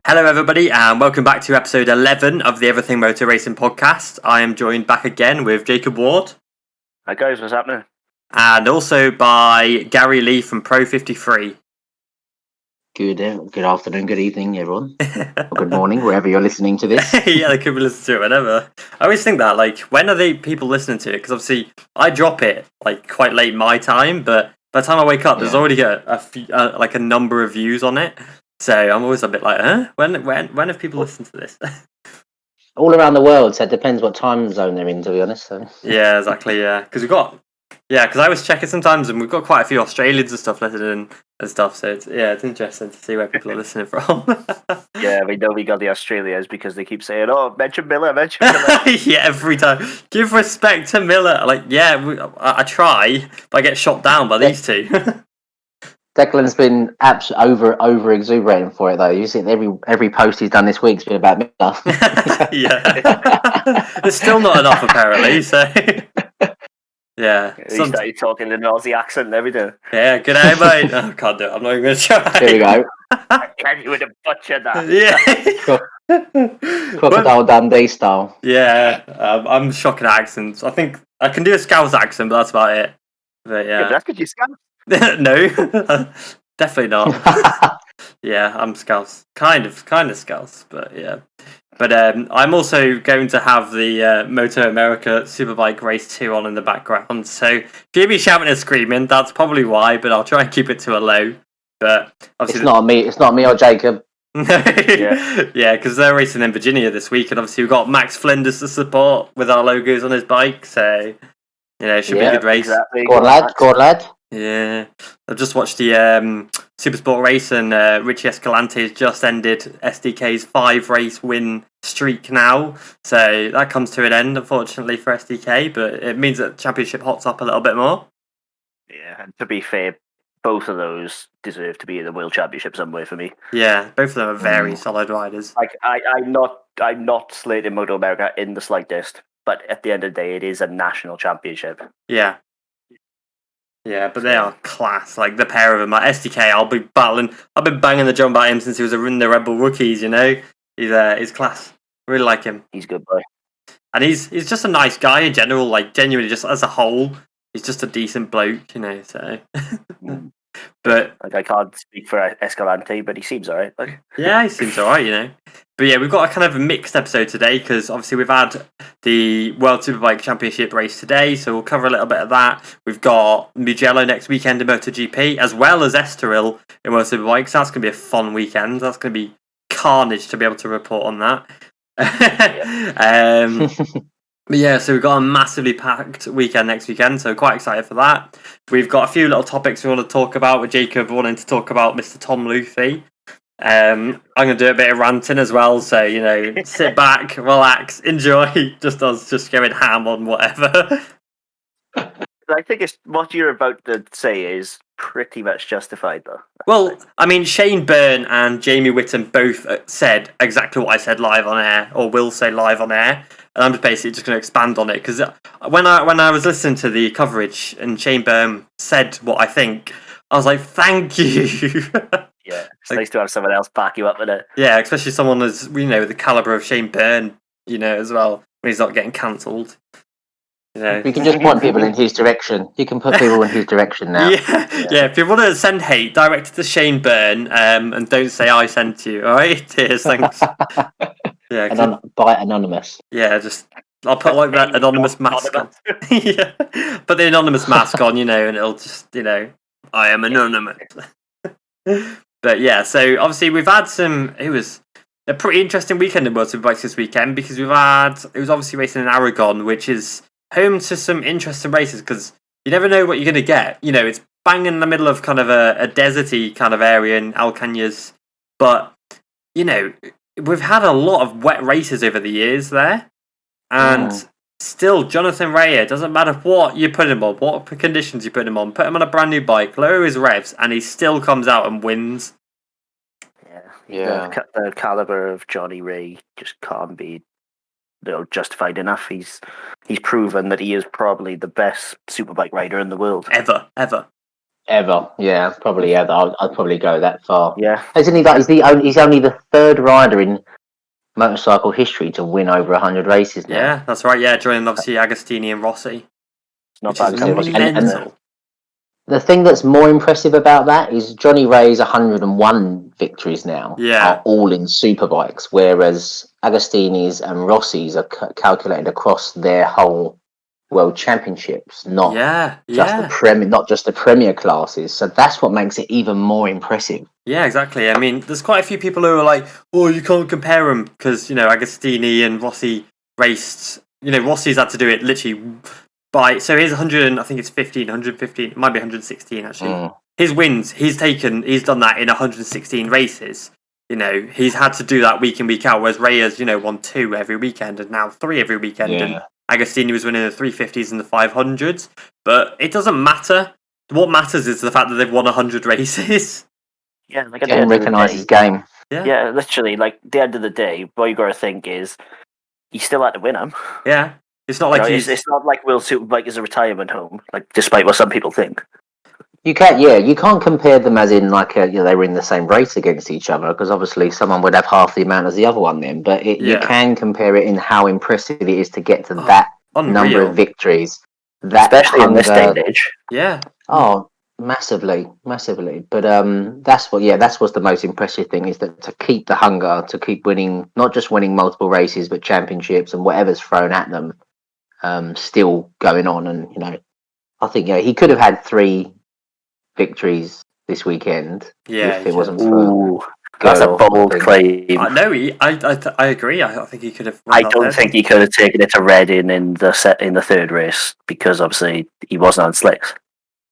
Hello, everybody, and welcome back to episode 11 of the Everything Motor Racing podcast. I am joined back again with Jacob Ward. Hi guys, what's happening? And also by Gary Lee from Pro 53. Good afternoon, good evening, everyone. Or good morning, wherever you're listening to this. Yeah, they could be listening to it whenever. I always think that, when are they people listening to it? Because obviously, I drop it, quite late my time, but by the time I wake up, there's already a number of views on it. So I'm always a bit like, huh? When have people listened to this? All around the world, so it depends what time zone they're in, to be honest. So. Yeah, exactly, yeah. Because I was checking sometimes, and we've got quite a few Australians and stuff listening and stuff, so it's interesting to see where people are listening from. Yeah, we know we got the Australians because they keep saying, mention Miller. Yeah, every time. Give respect to Miller. I try, but I get shot down by these two. Declan's been over exuberating for it, though. You see, every post he's done this week's been about Miller. Yeah. There's still not enough, apparently, so... Yeah. He started talking in an Aussie accent and everything. Yeah, good day, mate. Oh, I can't do it. I'm not even going to try. Here we go. Can you would have butchered that? Yeah. Crocodile Dundee style. Yeah, I'm shocking at accents. I think I can do a Scouse accent, but that's about it. But yeah. But that's because you Scouse. No, definitely not. Yeah, I'm Scouse. Kind of Scouse, but yeah. But I'm also going to have the MotoAmerica Superbike Race 2 on in the background. So if you hear me shouting and screaming, that's probably why, but I'll try and keep it to a low. But obviously it's not me or Jacob. Yeah, because they're racing in Virginia this week, and obviously we've got Max Flinders to support with our logos on his bike, so it should be a good race. Exactly. Go on, lad. Yeah, I've just watched the Supersport race, and Richie Escalante has just ended SDK's 5-race win streak now. So that comes to an end, unfortunately, for SDK, but it means that the championship hots up a little bit more. Yeah, and to be fair, both of those deserve to be in the World Championship somewhere for me. Yeah, both of them are very solid riders. I'm not slating MotoAmerica in the slightest, but at the end of the day, it is a national championship. Yeah. Yeah, but they are class. The pair of them, SDK, I've been banging the drum about him since he was in the Red Bull Rookies. He's class. Really like him. He's a good boy, and he's just a nice guy in general. Genuinely, just as a whole, he's just a decent bloke. So. But I can't speak for Escalante, but he seems alright. Yeah, he seems alright. But yeah, we've got a kind of a mixed episode today because obviously we've had the World Superbike Championship race today, so we'll cover a little bit of that. We've got Mugello next weekend in MotoGP, as well as Estoril in World Superbike, so that's going to be a fun weekend. That's going to be carnage to be able to report on that. But yeah, so we've got a massively packed weekend next weekend, so quite excited for that. We've got a few little topics we want to talk about, with Jacob wanting to talk about Mr. Tom Luffy. I'm going to do a bit of ranting as well, so, sit back, relax, enjoy, just us just going ham on whatever. I think what you're about to say is pretty much justified, though. Well, Shane Byrne and Jamie Whitton both said exactly what I said live on air, or will say live on air, and I'm just basically just going to expand on it, because when I was listening to the coverage and Shane Byrne said what I think, I was like, thank you. Yeah, it's nice to have someone else back you up with it. Yeah, especially someone as, the calibre of Shane Byrne, as well, when he's not getting cancelled. You can just point people in his direction. You can put people in his direction now. Yeah. If you want to send hate, direct it to Shane Byrne, and don't say I sent you. All right, cheers, thanks. Yeah, by anonymous. Yeah, I'll put that anonymous mask on. Yeah, put the anonymous mask on, and it'll just, I am anonymous. But yeah, so obviously we've had it was a pretty interesting weekend in World Superbikes this weekend, because it was obviously racing in Aragon, which is home to some interesting races, because you never know what you're going to get. It's bang in the middle of kind of a deserty kind of area in Alcañas, but we've had a lot of wet races over the years there, and still Jonathan Rea, doesn't matter what you put him on, what conditions you put him on a brand new bike, lower his revs, and he still comes out and wins. Yeah. The caliber of Johnny Rea just can't be justified enough. He's proven that he is probably the best superbike rider in the world. Ever. Ever, yeah, probably ever. I'd probably go that far. Yeah. Isn't he like he's only the third rider in motorcycle history to win over 100 races now? Yeah, that's right. Yeah, joining obviously Agostini and Rossi. It's not Which bad. is mental. The thing that's more impressive about that is Johnny Ray's 101 victories now are all in superbikes, whereas Agostini's and Rossi's are calculated across their whole World Championships, not just the Premier classes. So that's what makes it even more impressive. Yeah, exactly. I mean, there's quite a few people who are like, "Oh, you can't compare them because Agostini and Rossi raced. Rossi's had to do it literally by. So here's 100. I think it's 115. It might be 116 actually. His wins. He's done that in 116 races. He's had to do that week in, week out. Whereas Ray has won 2 every weekend and now 3 every weekend. Yeah. And Agostini was winning the 350s and the 500s, but it doesn't matter. What matters is the fact that they've won 100 races. Yeah, like and recognise his game. Yeah, literally, like at the end of the day, what you got to think is he still had to win them. Yeah, it's not like it's not like World Superbike is a retirement home, like despite what some people think. You can't compare them as in like they were in the same race against each other, because obviously someone would have half the amount as the other one then. But you can compare it in how impressive it is to get to that number of victories, especially in this day and age. Yeah. Oh, massively. But that's what's the most impressive thing, is that to keep the hunger, to keep winning, not just winning multiple races, but championships and whatever's thrown at them, still going on. And I think he could have had 3 victories this weekend if it wasn't for that's a bold claim. No, I agree. I think he could have. I don't think he could have taken it to Reading in the 3rd race, because obviously he wasn't on slicks.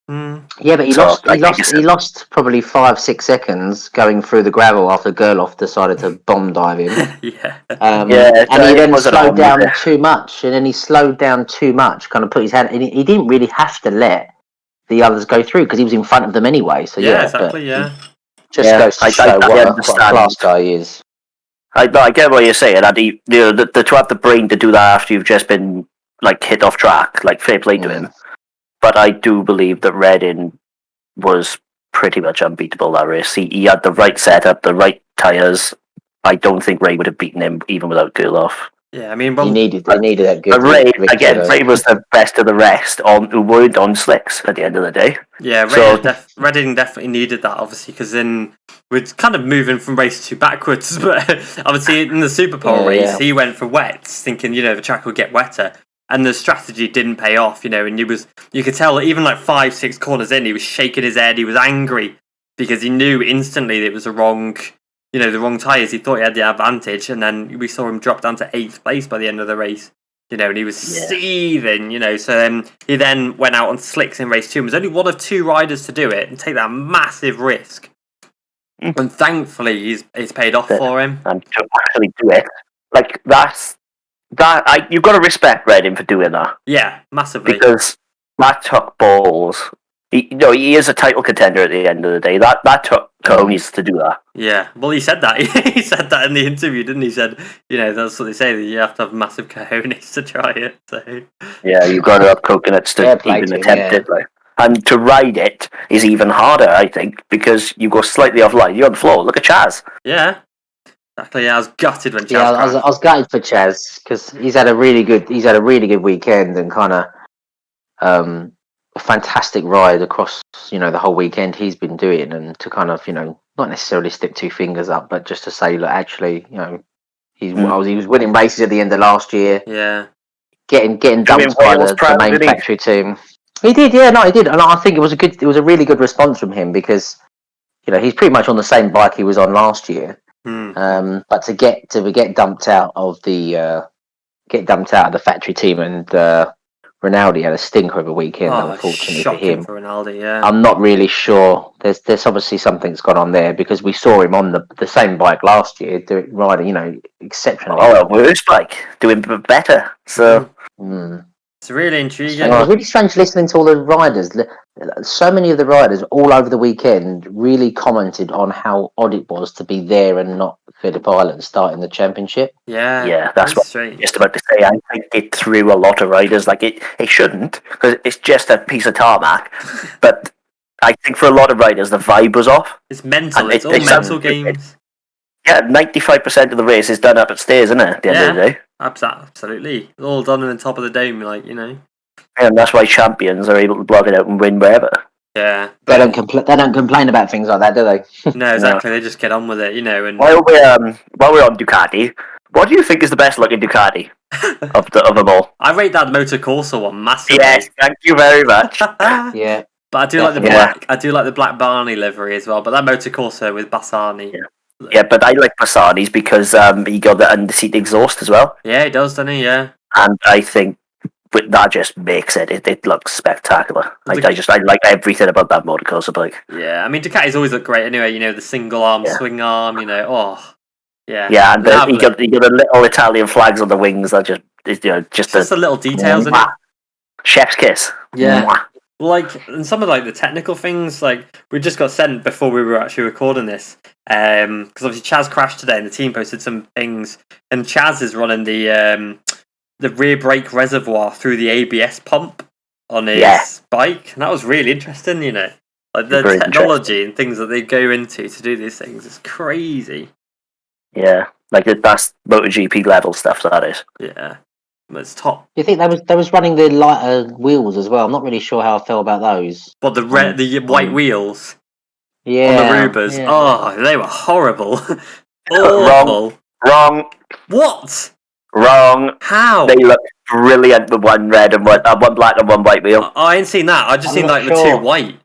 Yeah, but he lost probably 5-6 seconds going through the gravel after Gerloff decided to bomb dive him. And he then slowed down too much, kind of put his hand, and he didn't really have to let the others go through because he was in front of them anyway. So exactly. Just goes to show what a class guy is. I get what you're saying. And to have the brain to do that after you've just been like hit off track, like fair play to him. But I do believe that Reading was pretty much unbeatable that race. He had the right setup, the right tyres. I don't think Ray would have beaten him even without Gerloff. Yeah, I mean, they needed that good. But Ray was the best of the rest who weren't on slicks at the end of the day. Yeah, Reading definitely needed that, obviously, because then we're kind of moving from race 2 backwards. But obviously, in the Superpole race, he went for wets, thinking the track would get wetter. And the strategy didn't pay off, and you could tell even like 5-6 corners in, he was shaking his head, he was angry because he knew instantly that it was the wrong tyres. He thought he had the advantage, and then we saw him drop down to 8th place by the end of the race, and he was seething, so he then went out on slicks in race 2 and was only one of 2 riders to do it and take that massive risk. And thankfully, it's paid off for him. And to actually do it, like you've got to respect Reading for doing that. Yeah, massively. Because that took balls. He is a title contender at the end of the day. That took cojones to do that. Yeah, well, he said that. He said that in the interview, didn't he? He said, that's what they say, that you have to have massive cojones to try it. So yeah, you've got to have coconuts to even attempt it. Like. And to ride it is even harder, I think, because you go slightly offline. You're on the floor. Look at Chaz. Yeah. Exactly. Yeah, I was gutted when Chaz. Yeah, I was gutted for Chaz because he's had a really good weekend and kind of a fantastic ride across the whole weekend he's been doing, and to kind of not necessarily stick 2 fingers up, but just to say, look, actually he was winning races at the end of last year. Yeah, getting dumped by the main factory team. He did, he did, and I think it was a really good response from him because he's pretty much on the same bike he was on last year. But to get dumped out of the factory team, and Rinaldi had a stinker of a weekend, unfortunately for him. For Rinaldi, yeah. I'm not really sure. There's obviously something's gone on there because we saw him on the same bike last year, riding exceptionally. A worse bike, doing better. So. It's really intriguing. It was really strange listening to all the riders. So many of the riders all over the weekend really commented on how odd it was to be there and not Phillip Island starting the championship. Yeah, that's what I was just about to say. I think it threw a lot of riders. Like it shouldn't, because it's just a piece of tarmac. But I think for a lot of riders, the vibe was off. It's mental. And It's all mental games. Yeah, 95% of the race is done up at stairs, isn't it? At the end of the day. Absolutely. It's all done on the top of the dome, like, you know. And that's why champions are able to block it out and win wherever. Yeah. They don't complain about things like that, do they? No, exactly. They just get on with it, you know. And While we're on Ducati, what do you think is the best looking Ducati of them all? I rate that Motor Corsa one massively. Yes, thank you very much. Yeah. But I do like the black. I do like the black Barney livery as well. But that Motor Corsa with Bassani. Yeah, but I like Bassani's because he got the under-seat exhaust as well. Yeah, he does, doesn't he? Yeah. And I think that just makes it looks spectacular. I like everything about that Motor Corsa bike. Yeah, I mean Ducati's always look great anyway. You know, the single arm, swing arm. You know, yeah. Yeah, and he got the little Italian flags on the wings. That just the little details in it. Chef's kiss. Yeah. Mwah. Like, and some of like the technical things, like we just got sent before we were actually recording this, because obviously Chaz crashed today, and the team posted some things, and Chaz is running the rear brake reservoir through the ABS pump on his bike, and that was really interesting. You know, like the technology and things that they go into to do these things is crazy. Yeah, like that's MotoGP level stuff. That is. Yeah. It's top. You think they was running the lighter wheels as well? I'm not really sure how I feel about those. But the white wheels, on the Rubers. Yeah. Oh, they were horrible. Awful. Wrong. What? Wrong. How? They look brilliant with one red and one black and one white wheel. I ain't seen that. I just seen like the two white.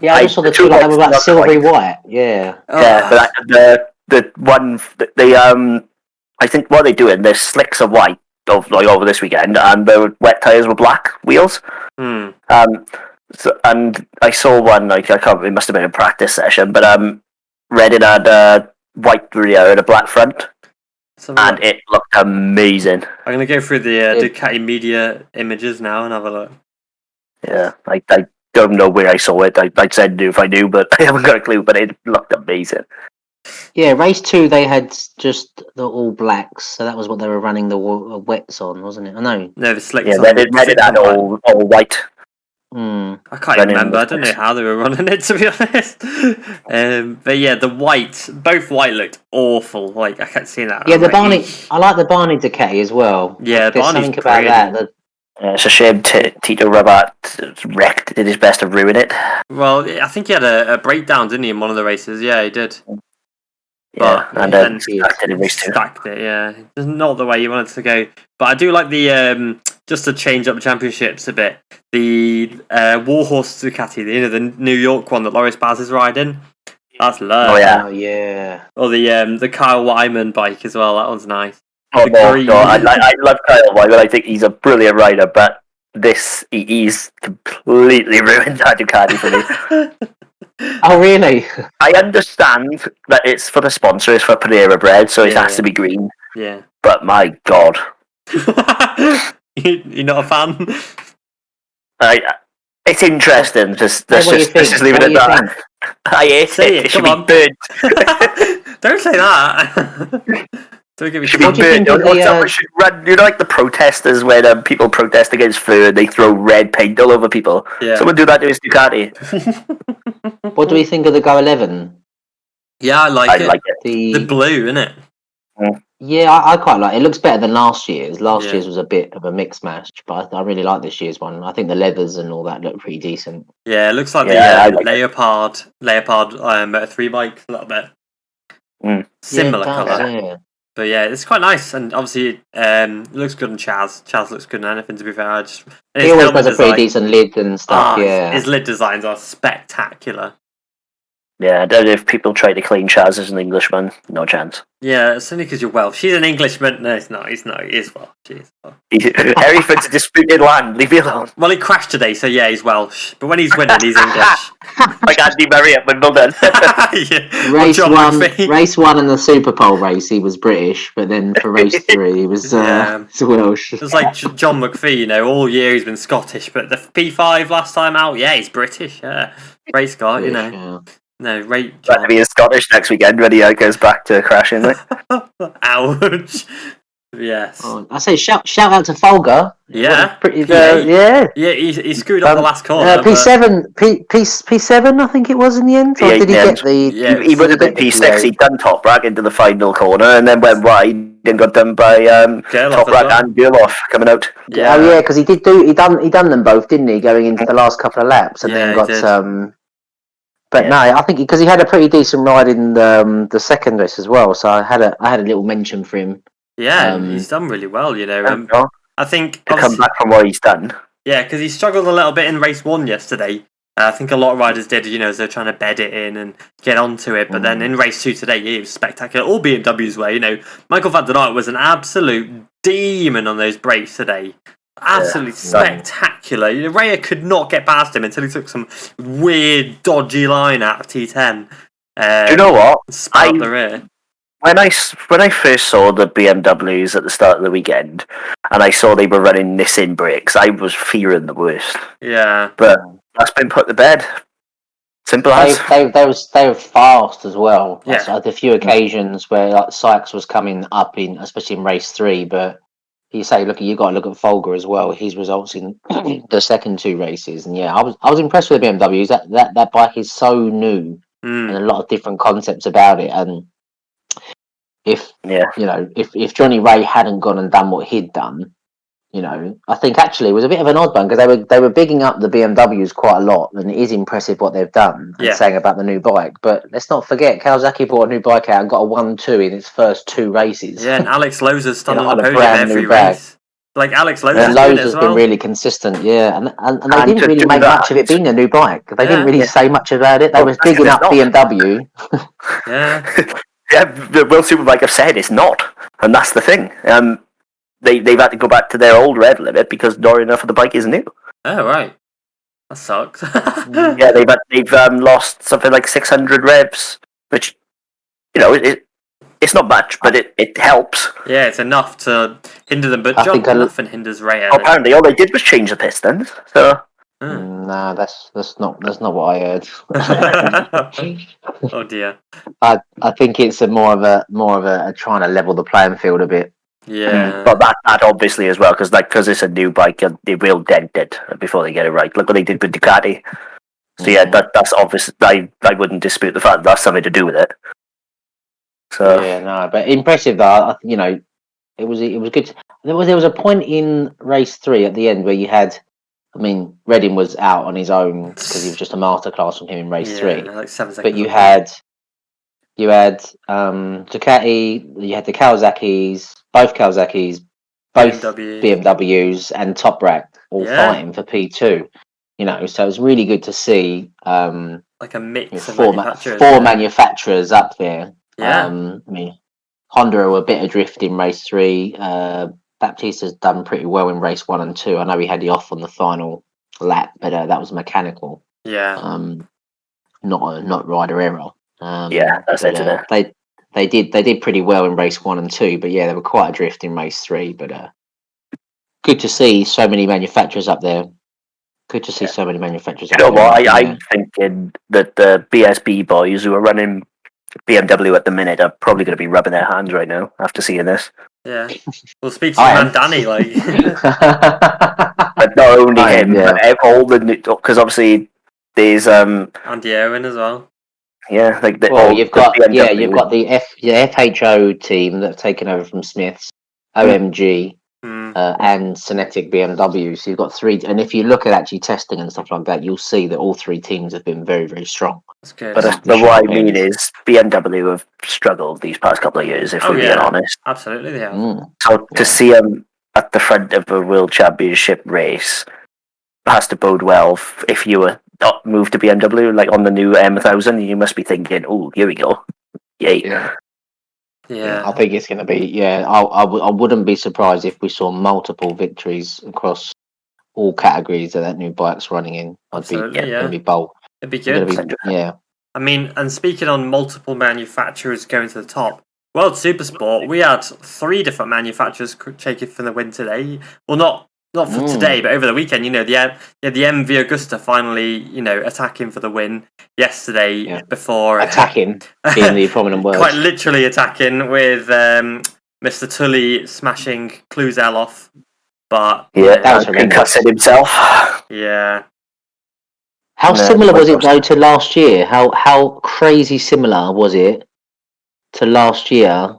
Yeah, I just saw the two that were like silvery white. Yeah. Yeah, but the one I think what they're doing, their slicks are white. Over this weekend, and the wet tires were black wheels. And I saw one it must have been a practice session, but Reddit had a white rear and a black front, and it looked amazing. I'm gonna go through the Ducati media images now and have a look. Yeah, I don't know where I saw it. I'd send you if I knew, but I haven't got a clue. But it looked amazing. Yeah, race 2 they had just the all blacks, so that was what they were running the wets on, wasn't it? I know. No, the slicks. Yeah, Reddit had all white. I can't even remember. I don't know how they were running it, to be honest. But yeah, both white looked awful. Like I kept seeing that. Yeah, the Barney. I like the Barney Ducati as well. Yeah, there's Barney's something about that. It's a shame Tito Rabat did his best to ruin it. Well, I think he had a breakdown, didn't he, in one of the races? Yeah, he did. Yeah, and then stacked it in race 2. Stacked it, yeah. It's not the way you wanted to go. But I do like the, just to change up the championships a bit, the Warhorse Ducati, the New York one that Loris Baz is riding. That's love. Oh, yeah. Oh, yeah. Or the Kyle Wyman bike as well, that one's nice. Oh, no, I love Kyle Wyman. I think he's a brilliant rider, but he's completely ruined that Ducati for me. Oh, really? I understand that it's for the sponsor, it's for Panera Bread, so it has to be green. Yeah. But my God. You're not a fan? It's interesting. Let's just leave it at that. I hate it. It should be burned. Don't say that. Don't give me should be burned. Should run, like the protesters when people protest against fur and they throw red paint all over people. Yeah. Someone do that to his Ducati. What do we think of the Go 11? Yeah, I like it. The blue, innit? Yeah, I quite like it. It looks better than last year's. Last year's was a bit of a mix match, but I really like this year's one. I think the leathers and all that look pretty decent. Yeah, it looks like the Leopard Moto 3 bike a little bit. Similar colour. Yeah. But yeah, it's quite nice, and obviously it looks good on Chaz. Chaz looks good on anything, to be fair. He always has a pretty decent lid and stuff, His lid designs are spectacular. Yeah, I don't know if people try to claim Chaz as an Englishman. No chance. Yeah, it's only because you're Welsh. She's an Englishman. No, it's not. He's not. He is Welsh. He is Welsh. Everything's a disputed land. Leave me alone. Well, he crashed today, so yeah, he's Welsh. But when he's winning, he's English. Like Andy Murray at Wimbledon. Race 1 and the Super Pole race, he was British, but then for race 3, he was Welsh. It's like John McPhee, all year he's been Scottish, but the P5 last time out, he's British, Race car, Yeah. No, rate John. He is Scottish next weekend when he goes back to crashing. Ouch. Yes. Oh, I say shout out to Folger. Yeah. Pretty P8. yeah. Yeah, he screwed up the last corner. P7, P7, I think it was in the end. Or did he get the? Yeah, he would have been P6. He'd done Top Rack into the final corner and then went wide and got done by Top Rack and Gerloff coming out. Yeah. Oh yeah, because he done them both, didn't he? Going into the last couple of laps and then got But no, I think because he had a pretty decent ride in the second race as well, so I had a little mention for him. Yeah, he's done really well, you know. I think to come back from what he's done. Yeah, because he struggled a little bit in race 1 yesterday. I think a lot of riders did, you know, as they're trying to bed it in and get onto it. But then in race 2 today, he was spectacular. All BMW's way, you know. Michael van der Aert was an absolute demon on those brakes today. Absolutely spectacular. You know, Raya could not get past him until he took some weird, dodgy line out of T10. Do you know what? Spat up the rear. When I first saw the BMWs at the start of the weekend, and I saw they were running Nissan brakes, I was fearing the worst. Yeah, but that's been put to bed. Simple as. They were fast as well. Yeah, had a few occasions where like Sykes was coming up in, especially in race 3. But you say, look, you got to look at Folger as well. His results in the second 2 races, and I was impressed with the BMWs. That bike is so new and a lot of different concepts about it, and. If Johnny Ray hadn't gone and done what he'd done, you know, I think actually it was a bit of an odd one because they were bigging up the BMWs quite a lot, and it is impressive what they've done and saying about the new bike. But let's not forget, Kawasaki brought a new bike out and got a 1-2 in its first 2 races. Yeah, and Alex Lozer's standing on the podium every race. Like Alex Lozer's been really consistent, and they didn't really make much of it being a new bike. They didn't really say much about it. They was bigging up BMW. Yeah. Yeah, the World Superbike have said it's not, and that's the thing. They've had to go back to their old rev limit because not enough of the bike is new. Oh right, that sucks. Yeah, they've lost something like 600 revs, which it's not much, but it helps. Yeah, it's enough to hinder them, but nothing hinders Ray. Apparently, all they did was change the pistons. So. Nah, that's not what I heard. Oh dear. I think it's more of a trying to level the playing field a bit. Yeah, but that obviously as well because it's a new bike, they will dent it before they get it right. Look what they did with Ducati. So that's obvious. I wouldn't dispute the fact that's something to do with it. So but impressive though. You know, it was good. There was a point in race 3 at the end where you had. I mean, Redding was out on his own because he was just a masterclass from him in race 3. Like 7 seconds. But you had Ducati, you had the Kawasaki's, both BMWs, and Top Rack all fighting for P2. You know, so it was really good to see. Like a mix of four manufacturers up there. Yeah. I mean, Honda were a bit adrift in race 3. Baptista's done pretty well in race 1 and 2. I know he had the off on the final lap, but that was mechanical. Yeah. Not rider error. That's it. They did pretty well in race 1 and 2, but they were quite adrift in race 3. But good to see so many manufacturers up there. Good to see so many manufacturers. You know what? I'm thinking that the BSB boys who are running BMW at the minute are probably going to be rubbing their hands right now after seeing this. Yeah, we'll speak to man Danny, like. But not only him, but all the because obviously there's Andy Owen as well. Yeah, like you've got the FHO team that have taken over from Smith's, OMG, and Cinetic BMW. So you've got 3, and if you look at actually testing and stuff like that, you'll see that all 3 teams have been very, very strong. That's good. But what I mean is BMW have struggled these past couple of years, if we're being honest. Absolutely, they have. So to see them at the front of a World Championship race has to bode well. If you were not moved to BMW, like on the new M1000, you must be thinking, "Oh, here we go, yay!" Yeah. I think it's going to be. I wouldn't be surprised if we saw multiple victories across all categories that new bike's running in. It'd be bold. It'd be good. I mean, and speaking on multiple manufacturers going to the top, World Supersport, we had 3 different manufacturers taking for the win today. Well, not for today, but over the weekend. You know, the MV Augusta finally, attacking for the win yesterday before attacking being the prominent word. Quite literally attacking with Mr. Tully smashing Cluzel off, but that was horrendous. Concussing himself. Yeah. How similar was it though to last year? How crazy similar was it to last year?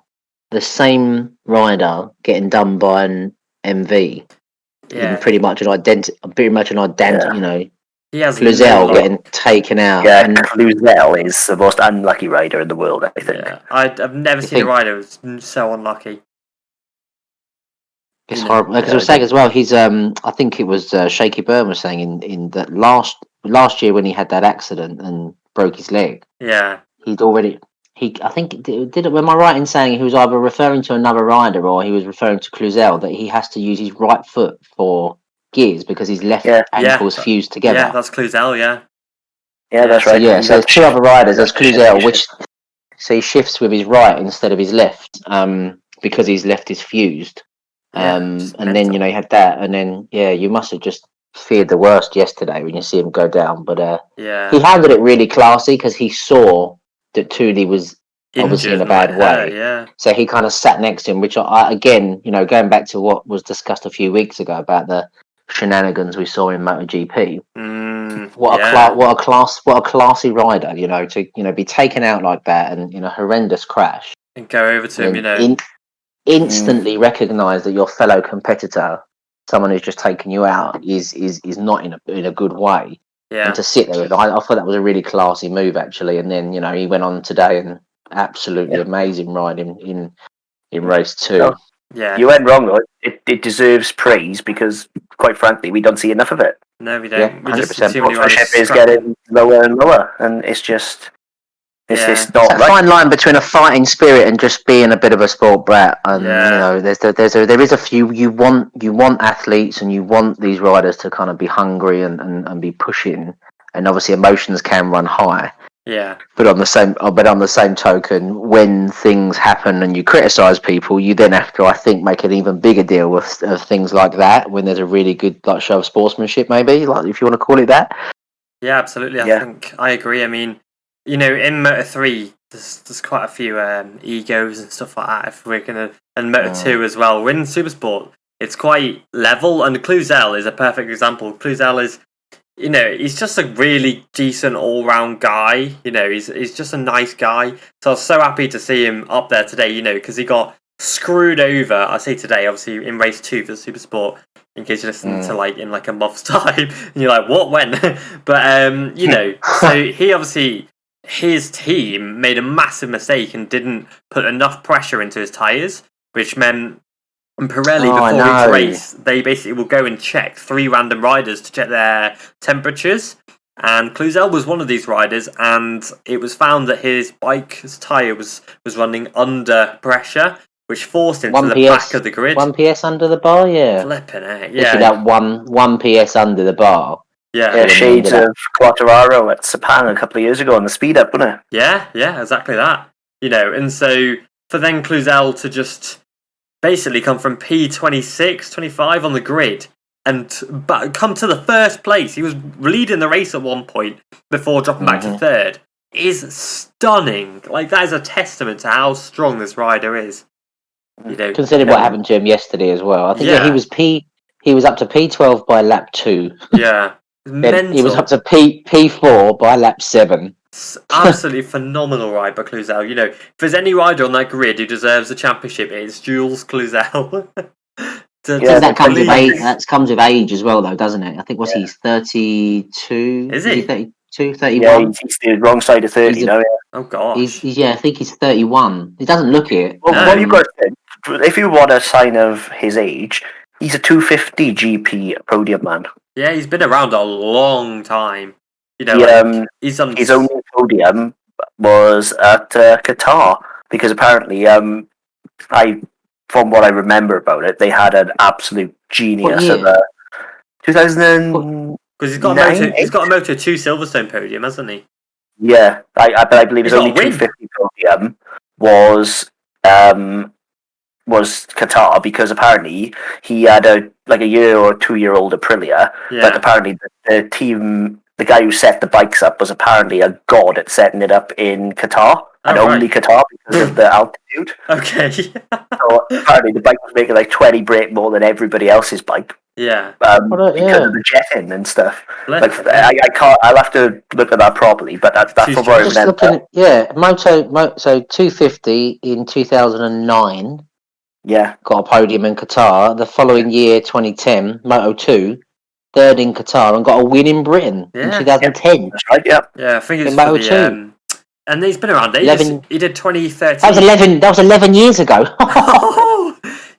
The same rider getting done by an MV, in pretty much an identical. You know, he has Cluzel getting taken out. Yeah, and Cluzel is the most unlucky rider in the world, I think. Yeah, I've never seen a rider who's so unlucky. It's horrible because I was saying as well. He's I think it was Shaky Byrne was saying in that last year when he had that accident and broke his leg. Yeah, he'd already. I think did it. Am I right in saying he was either referring to another rider or he was referring to Cluzel, that he has to use his right foot for gears because his left ankle is fused together. Yeah, that's Cluzel. Yeah, that's right. So there's two other riders. There's Cluzel, so he shifts with his right instead of his left, because his left is fused. And then you had that, and then you must have just feared the worst yesterday when you see him go down. But he handled it really classy because he saw that Tully was obviously in a bad way. So he kind of sat next to him, which I again, going back to what was discussed a few weeks ago about the shenanigans we saw in MotoGP. What a classy rider, to be taken out like that and in a horrendous crash and go over to him, instantly recognise that your fellow competitor, someone who's just taken you out, is not in a good way. And to sit there, I thought that was a really classy move actually. And then he went on today and absolutely amazing ride in race 2. Oh, you went wrong though. It deserves praise because, quite frankly, we don't see enough of it. No, we don't. 100%. Sponsorship is getting lower and lower, and it's just. It's not a fine line between a fighting spirit and just being a bit of a sport brat. And there is a few. You want athletes and you want these riders to kind of be hungry and be pushing, and obviously emotions can run high. Yeah. But on the same token, when things happen and you criticise people, you then have to, I think, make an even bigger deal of things like that. When there's a really good show of sportsmanship, maybe, like if you want to call it that. Yeah, absolutely. I think I agree. I mean, in Moto3, there's quite a few egos and stuff like that. If we're gonna, and Moto2 as well. We're in Supersport, it's quite level, and Cluzel is a perfect example. Cluzel is, he's just a really decent all-round guy. He's just a nice guy. So I was so happy to see him up there today. Because he got screwed over. I say today, obviously in race 2 for Supersport. In case you listen to in a month's time, and you're like, what, when? But so he obviously. His team made a massive mistake and didn't put enough pressure into his tyres, which meant Pirelli, before each race, they basically will go and check 3 random riders to check their temperatures. And Cluzel was one of these riders, and it was found that his bike's tyre was running under pressure, which forced him to the back of the grid. 1 PS under the bar, Flipping it, that 1 PS under the bar. Yeah, shades of Quartararo at Sepang a couple of years on the speed up, wasn't it? Yeah, exactly that. And so for then Cluzel to just basically come from P26, 25 on the grid and come to the first place. He was leading the race at one point before dropping back to third. Is stunning. That is a testament to how strong this rider is. Considering what happened to him yesterday as well. I think he was up to P12 by lap 2. Yeah. He was up to P4 by lap 7. Absolutely phenomenal ride by Cluzel. If there's any rider on that grid who deserves a championship, it's Jules Cluzel. That comes with age as well, though, doesn't it? I think he's 32. Is he? 32, 31. Yeah, he's the wrong side of 30 now. Oh gosh. I think he's 31. He doesn't look it. Well, what you've got to think, if you want a sign of his age, he's a 250 GP podium man. Yeah, he's been around a long time. His only podium was at Qatar because apparently, from what I remember about it, they had an absolute genius of 2000. Because he's got a Moto2 Silverstone podium, hasn't he? Yeah, I believe his only 250 podium was Qatar because apparently he had a year or 2 year old Aprilia, but apparently the guy who set the bikes up was apparently a god at setting it up in Qatar. and only Qatar because of the altitude. Okay. So apparently the bike was making like 20 brake more than everybody else's bike. Yeah. Because of the jetting and stuff. Like, I can't. I'll have to look at that properly. But that's what I remember. So 250 in 2009. Yeah, got a podium in Qatar. The following year, 2010, Moto 2, third in Qatar, and got a win in Britain in 2010. That's right. Yeah. Yeah, I think it's in for Moto the 2. And he's been around ages. He did 2013. That was 11 years ago.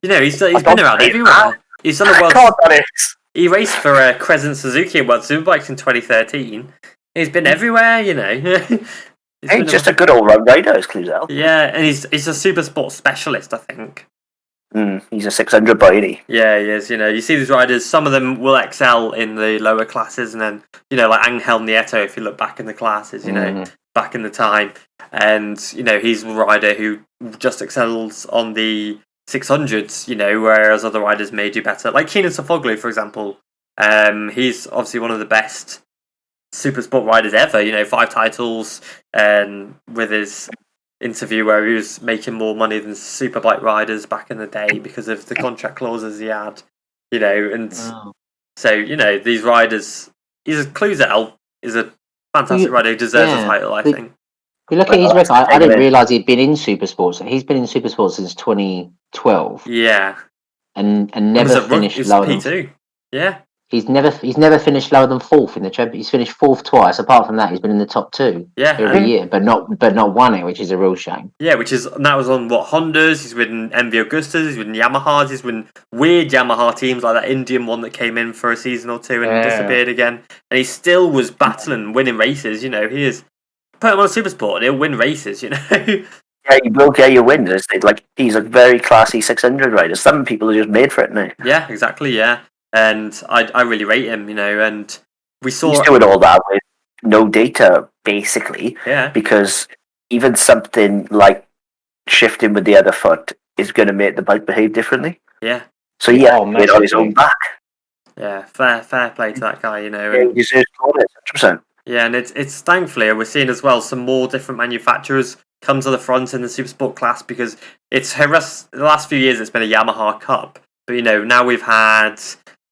You know, he's been around everywhere. He's on the world. He raced for Crescent Suzuki and World Superbikes in 2013. He's been everywhere, you know. He's just a good all-round rider, is Cluzel. Yeah, and he's a super sport specialist, I think. He's a 600 boy, isn't he? Yeah, he is. You know, you see these riders, some of them will excel in the lower classes, and then, you know, like Angel Nieto, if you look back in the classes, you know, back in the time. And, you know, he's a rider who just excels on the 600s, you know, whereas other riders may do better. Like Keenan Fogley, for example. He's obviously one of the best super sport riders ever, you know, 5 titles, and with his interview where he was making more money than superbike riders back in the day because of the contract clauses he had, you know, and so, you know, these riders, Cluzel is a fantastic rider who deserves a title, I think. If you look at his record, I didn't realise he'd been in Supersport. He's been in Supersport since 2012. Yeah. And never finished lower than P2. Yeah. He's never finished lower than 4th in the championship. He's finished 4th twice. Apart from that, he's been in the top 2 every year, but not won it, which is a real shame. Yeah, that was on Hondas. He's ridden MV Augustas. He's ridden Yamahas. He's ridden weird Yamaha teams like that Indian one that came in for a season or two and disappeared again. And he still was battling, winning races. You know, he is. Put him on a Supersport and he'll win races. You know. Yeah, he will get you wins. Like, he's a very classy 600 rider. Some people are just made for it now. Yeah, exactly. Yeah. And I really rate him, you know, and we saw... He's doing all that with no data, basically. Yeah. Because even something like shifting with the other foot is going to make the bike behave differently. Yeah. So, made on his own back. Yeah, fair play to that guy, you know. Yeah, he deserves credit, 100%. Yeah, and it's thankfully, we're seeing as well some more different manufacturers come to the front in the Supersport class, because it's the last few years it's been a Yamaha Cup. But, you know, now we've had...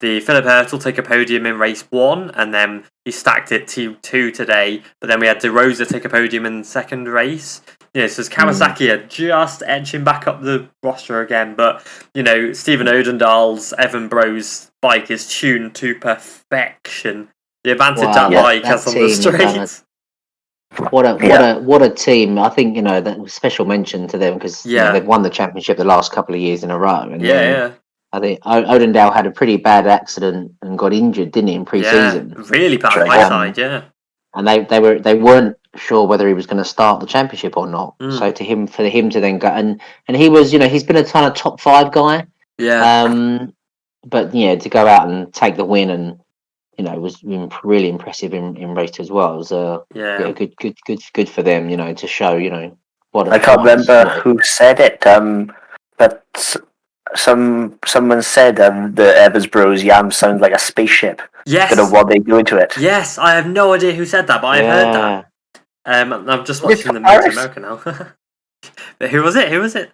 the Philip Hertel take a podium in race 1, and then he stacked it to 2 today. But then we had De Rosa take a podium in the second race. You know, so Kawasaki are just edging back up the roster again. But, you know, Stephen Odendahl's Evan Bro's bike is tuned to perfection. The advantage that bike has on the straight. What a team! I think, you know, that was special mention to them because you know, they've won the championship the last couple of years in a row. And I think Odendahl had a pretty bad accident and got injured, didn't he, in pre-season? Yeah, really bad eyesight, And they weren't sure whether he was going to start the championship or not. So for him to then go and he was, you know, he's been a ton of top 5 guy. Yeah. But yeah, to go out and take the win and, you know, was really impressive in race 2 as well. It was good for them, you know, to show, you know, what. I can't remember who said it, but. Someone said the Evans Bros Yam sounds like a spaceship. Yes. Don't know what they do to it. Yes, I have no idea who said that, but I've heard that. I'm just watching the MotoAmerica now. Who was it?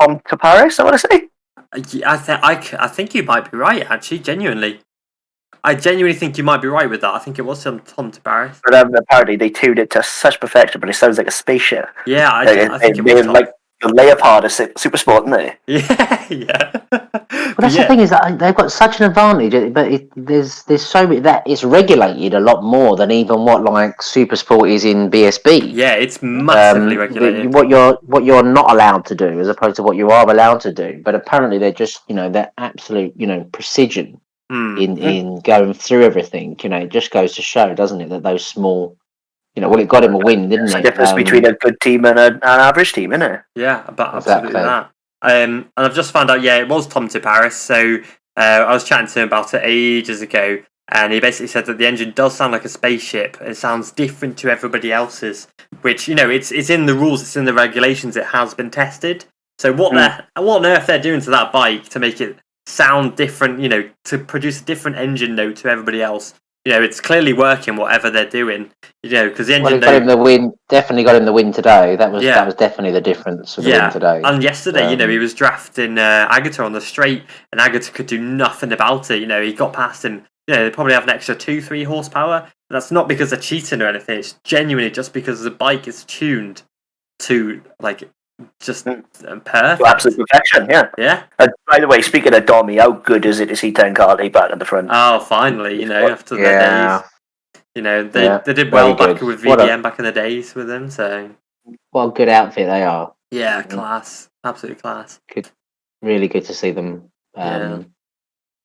Tom Paris, I want to say. I think you might be right, actually, genuinely. I genuinely think you might be right with that. I think it was Tom Paris. But apparently they tuned it to such perfection, but it sounds like a spaceship. Yeah, I think it was Tom. Like the Leopard of Supersport, isn't it? Yeah. But that's the thing, is that they've got such an advantage, but there's so many that it's regulated a lot more than even what like Supersport is in BSB. Yeah, it's massively regulated. What you're not allowed to do as opposed to what you are allowed to do. But apparently they're just, you know, that absolute, you know, precision in going through everything. You know, it just goes to show, doesn't it, that those small. You know, well, it got him a win, didn't it? It's the difference between a good team and an average team, isn't it? Yeah, but absolutely that. And I've just found out, it was Tom Paris. So I was chatting to him about it ages ago, and he basically said that the engine does sound like a spaceship. It sounds different to everybody else's, which, you know, it's in the rules, it's in the regulations, it has been tested. So what on earth they're doing to that bike to make it sound different, you know, to produce a different engine note to everybody else, it's clearly working, whatever they're doing. Because the engine. Well, it got him the win. Definitely got him the win today. That was definitely the difference for the win today. And yesterday, he was drafting Agata on the straight, and Agata could do nothing about it. He got past him. They probably have an extra 2-3 horsepower. And that's not because they're cheating or anything. It's genuinely just because the bike is tuned to just perfect. To absolute perfection, yeah. Yeah. And by the way, speaking of Dommy, how good is it to see Tenkate back at the front? Oh, finally, after the days. They did well back with VDM back in the days with them, so... What a good outfit they are. Yeah, class. Absolute class. Really good to see them.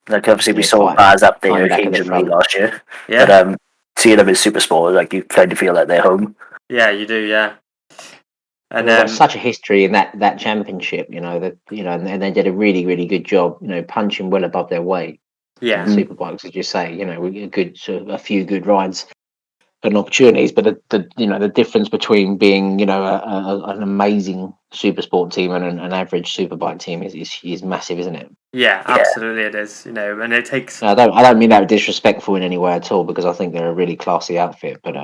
Obviously we saw Baz up there occasionally last year. Yeah. But seeing them in Supersport, you kind of feel like they're home. Yeah, you do, yeah. And they've got such a history in that championship, and they did a really, really good job, punching well above their weight. Yeah, Superbikes, as you say, a few good rides and opportunities, but the difference between being, an amazing Supersport team and an average Superbike team is massive, isn't it? Yeah, absolutely, it is. And it takes. I don't mean that disrespectful in any way at all, because I think they're a really classy outfit, but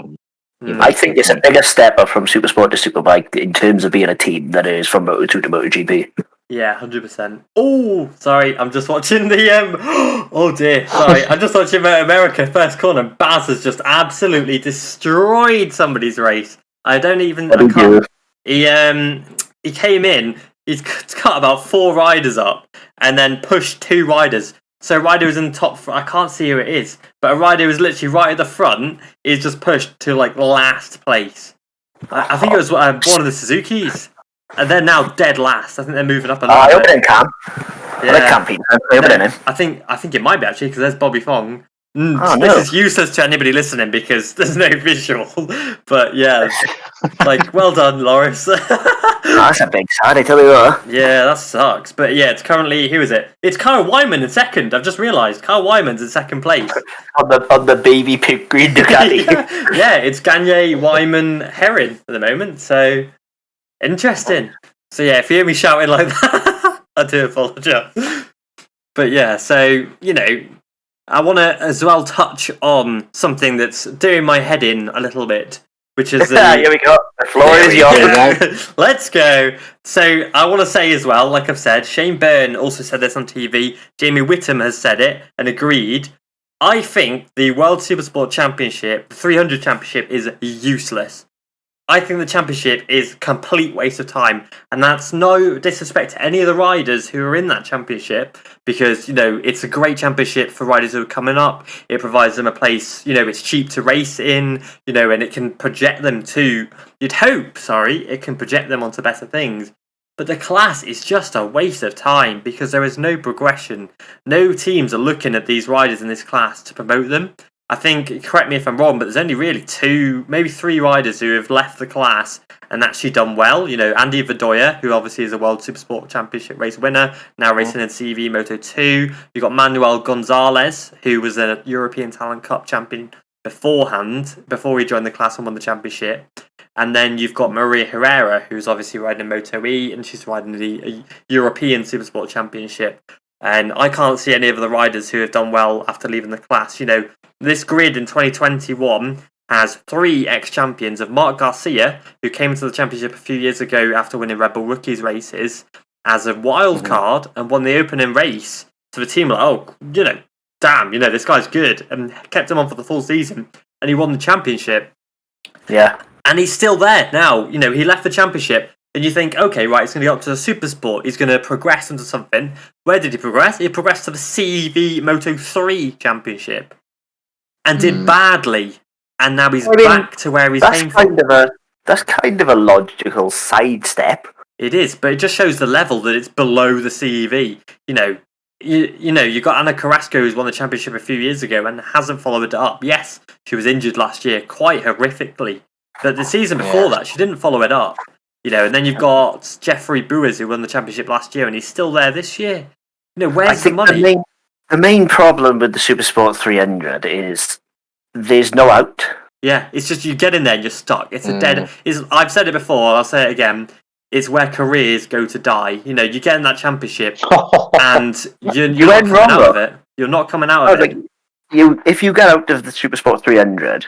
I think it's a bigger step up from Supersport to Superbike in terms of being a team than it is from Moto2 to MotoGP. Yeah, 100%. Oh, sorry, I'm just watching the oh dear, sorry, I'm just watching MotoAmerica first corner. Baz has just absolutely destroyed somebody's race. I can't. He came in. He's cut about 4 riders up, and then pushed 2 riders. So a rider was in the top. I can't see who it is, but a rider who was literally right at the front is just pushed to last place. I think it was one of the Suzukis, and they're now dead last. I think they're moving up a little I hope bit. it didn't Cam. Yeah. I think it might be actually, because there's Bobby Fong. This is useless to anybody listening because there's no visual. But yeah, well done, Loris. That's a big sad, I tell you what. Yeah, that sucks. But yeah, it's currently, who is it? It's Kyle Wyman in second. I've just realised Kyle Wyman's in second place on the baby pink green Ducati. Yeah, it's Gagne, Wyman, Heron at the moment. So interesting. So yeah, if you hear me shouting like that, I do apologise. But yeah, so I want to as well touch on something that's doing my head in a little bit, which is here we go. The floor is yours. Let's go. So I want to say as well, like I've said, Shane Byrne also said this on TV. Jamie Whittam has said it and agreed. I think the World Supersport Championship, the 300 Championship, is useless. I think the championship is a complete waste of time, and that's no disrespect to any of the riders who are in that championship, because it's a great championship for riders who are coming up. It provides them a place, it's cheap to race in, and it can project them it can project them onto better things. But the class is just a waste of time because there is no progression. No teams are looking at these riders in this class to promote them. I think, correct me if I'm wrong, but there's only really 2, maybe 3 riders who have left the class and actually done well. Andy Bedoya, who obviously is a World Supersport Championship race winner, now racing in CV Moto2. You've got Manuel Gonzalez, who was a European Talent Cup champion before he joined the class and won the championship. And then you've got Maria Herrera, who's obviously riding Moto E, and she's riding the European Supersport Championship. And I can't see any of the riders who have done well after leaving the class. This grid in 2021 has 3 ex-champions of Mark Garcia, who came into the championship a few years ago after winning Red Bull Rookies races, as a wild card and won the opening race. So the team were damn, this guy's good, and kept him on for the full season, and he won the championship. Yeah. And he's still there now. He left the championship. And you think, okay, right, he's going to go up to the Supersport. He's going to progress into something. Where did he progress? He progressed to the CV Moto3 Championship. And did badly. And now he's back to where he's came from. That's kind of a logical sidestep. It is, but it just shows the level that it's below the CEV. You got Anna Carrasco, who's won the championship a few years ago and hasn't followed it up. Yes, she was injured last year quite horrifically. But the season before that, she didn't follow it up. And then you've got Jeffrey Buers, who won the championship last year, and he's still there this year. Where's the money? The main problem with the Supersport 300 is there's no out. Yeah, it's just you get in there and you're stuck. It's a dead... I've said it before, I'll say it again. It's where careers go to die. You get in that championship and you're not coming out of it. You're not coming out of it. if you get out of the Supersport 300,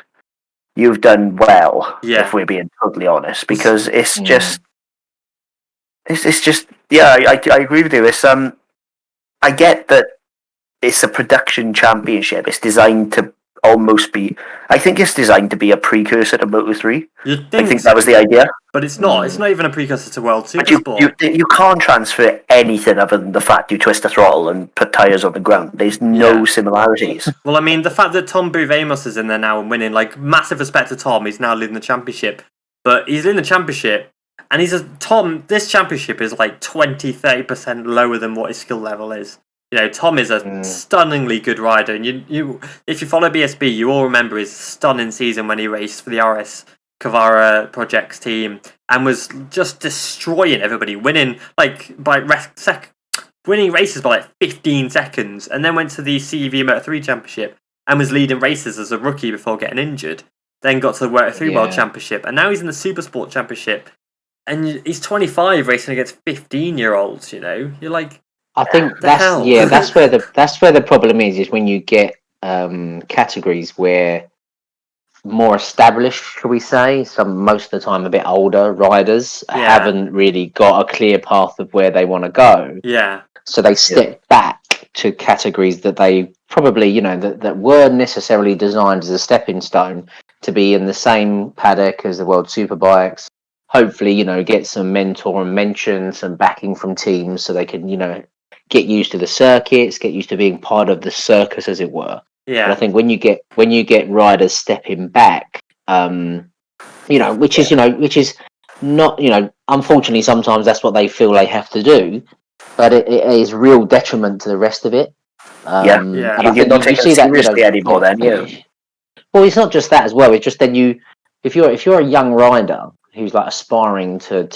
you've done well. Yeah. If we're being totally honest, because it's just. It's just I agree with you. It's I get that it's a production championship. It's designed to almost be. I think it's designed to be a precursor to Moto3. I think that was the idea. But it's not. It's not even a precursor to World But Supersport. you can't transfer anything other than the fact you twist a throttle and put tyres on the ground. There's no similarities. Well, I mean, the fact that Tom Bouvet-Amos is in there now and winning, like, massive respect to Tom. He's now leading the championship. But he's in the championship, and this championship is like 20-30% lower than what his skill level is. You know, Tom is a stunningly good rider, and you if you follow BSB, you all remember his stunning season when he raced for the RS Cavara Projects team and was just destroying everybody, winning winning races by like 15 seconds, and then went to the CEV Moto3 Championship and was leading races as a rookie before getting injured. Then got to the Moto3 World Championship, and now he's in the Supersport Championship, and he's 25 racing against 15-year-olds. You know, you're like. I think that's where the problem is when you get categories where more established, shall we say, most of the time a bit older riders haven't really got a clear path of where they want to go. Yeah. So they step back to categories that they probably, that weren't necessarily designed as a stepping stone to be in the same paddock as the World Superbikes. Hopefully, get some mentor and mention, some backing from teams so they can, get used to the circuits, get used to being part of the circus, as it were. Yeah. But I think when you get riders stepping back, which is not, unfortunately sometimes that's what they feel they have to do, but it is real detriment to the rest of it. And you're not taking it seriously anymore. Then, Well, it's not just that as well. It's just then if you're a young rider who's like aspiring to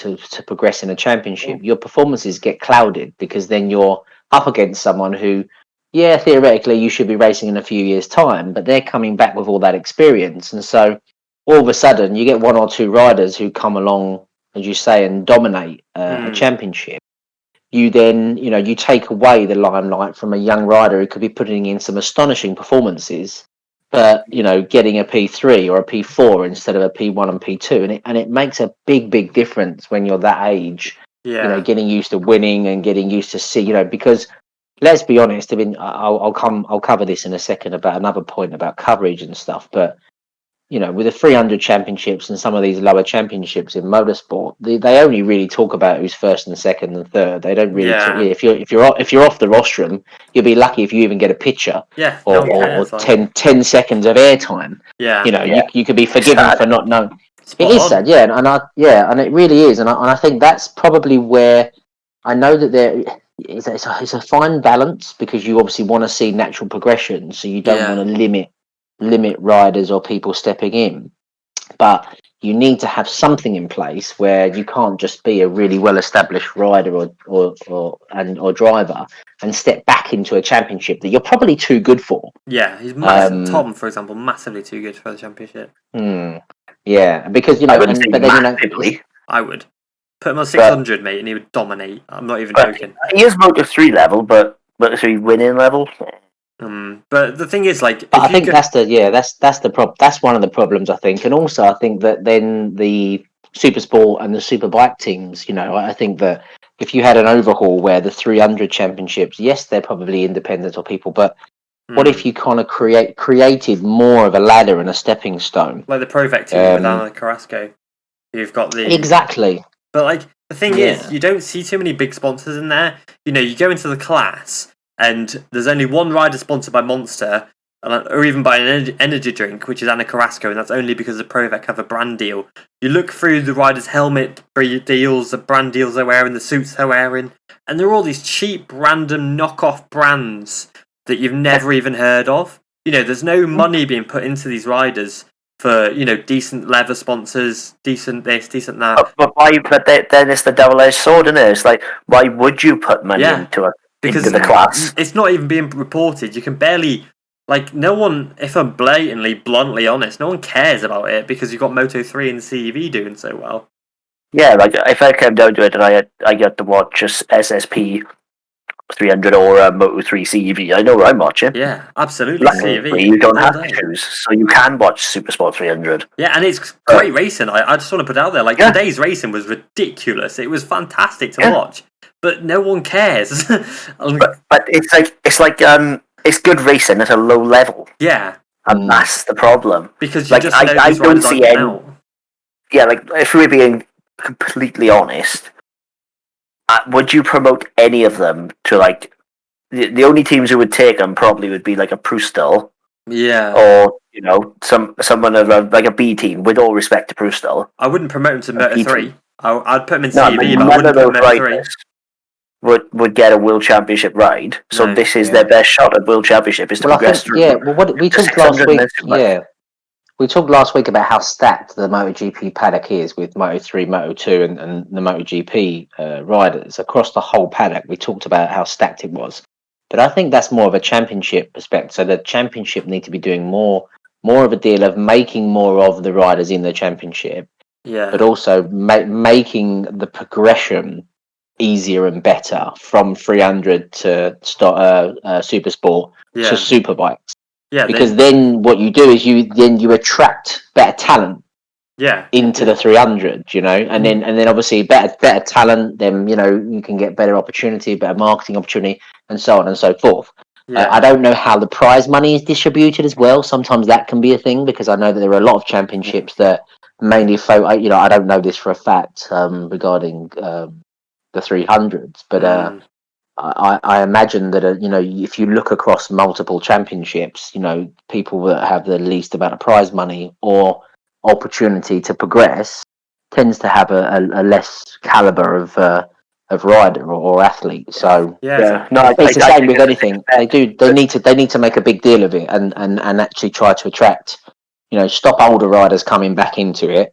progress in a championship, your performances get clouded because then you're up against someone who, theoretically you should be racing in a few years' time, but they're coming back with all that experience. And so all of a sudden you get one or two riders who come along, as you say, and dominate a championship. You then, you take away the limelight from a young rider who could be putting in some astonishing performances, but getting a P3 or a P4 instead of a P1 and P2, and it makes a big difference when you're that age. Getting used to winning and getting used to because let's be honest. I mean, I'll cover this in a second about another point about coverage and stuff, but with the 300 championships and some of these lower championships in motorsport, they only really talk about who's first and second and third. They don't really. If you're off the rostrum, you'll be lucky if you even get a picture. Or 10 seconds of airtime. You could be forgiven for not knowing. It is sad, and it really is, and I think that's probably where I know that it's a fine balance, because you obviously want to see natural progression, so you don't want to limit riders or people stepping in, but you need to have something in place where you can't just be a really well established rider or driver and step back into a championship that you're probably too good for. He's massive. Tom, for example, massively too good for the championship. Because I would put him on 600, mate, and he would dominate. I'm not even joking. He is Moto3 level, but Moto3 winning level. But the thing is, I think that's the problem. That's one of the problems, I think, and also I think that then the Supersport and the Superbike teams, I think that if you had an overhaul where the 300 championships, yes, they're probably independent or people, but what if you kind of created more of a ladder and a stepping stone, like the Provec team with Ana Carrasco? You've got exactly. But the thing is, you don't see too many big sponsors in there. You go into the class, and there's only one rider sponsored by Monster, or even by an energy drink, which is Ana Carrasco, and that's only because the Provec have a brand deal. You look through the riders' helmet deals, the brand deals they're wearing, the suits they're wearing, and they're all these cheap, random knockoff brands that you've never even heard of. There's no money being put into these riders for, decent leather sponsors, decent this, decent that. But why? But then it's the double-edged sword, isn't it? It's like, why would you put money into the class? It's not even being reported. You can barely, no one, if I'm bluntly honest, no one cares about it because you've got Moto3 and CEV doing so well. Yeah, if I came down to it and I got to watch just SSP 300 or a Moto3 CV. I know what I'm watching. Yeah, absolutely. Luckily, CV. you don't all have day. to choose, so you can watch Supersport 300. Yeah, and it's great racing. I just want to put it out there. Like, Yeah. today's racing was ridiculous. It was fantastic to watch, but no one cares. But it's good racing at a low level, Yeah, and that's the problem. because you Like, just I know these don't riders aren't see getting any- out. Yeah, like if we're being completely honest, would you promote any of them to like the only teams who would take them probably would be like a Prustel Yeah, or someone of like a B team. With all respect to Prustel, I wouldn't promote him to a Moto3. PT. I'd put him in No, CV, like, but I none wouldn't of put him those in Moto3. riders would get a World Championship ride. So No. this is their best shot at World Championship is to Well, I progress think, through. yeah. Well, what we to talked last 600 week, minutes of life. yeah, we talked last week about how stacked the MotoGP paddock is with Moto3, Moto2, and the MotoGP riders across the whole paddock. We talked about how stacked it was, but I think that's more of a championship perspective. So the championship need to be doing more of a deal of making more of the riders in the championship, Yeah, but also making the progression easier and better from 300 to Supersport yeah, to Superbikes. yeah. Because then what you do is you attract better talent Yeah, into the 300, and then obviously better talent, then you can get better opportunity, better marketing opportunity, and so on and so forth. yeah. I don't know how the prize money is distributed as well. Sometimes that can be a thing, because I know that there are a lot of championships that mainly I don't know this for a fact regarding the 300s, but I imagine that if you look across multiple championships, people that have the least amount of prize money or opportunity to progress tends to have a less caliber of rider or athlete. So Yeah, no, it's the same with I anything. They need to make a big deal of it and actually try to attract, stop older riders coming back into it.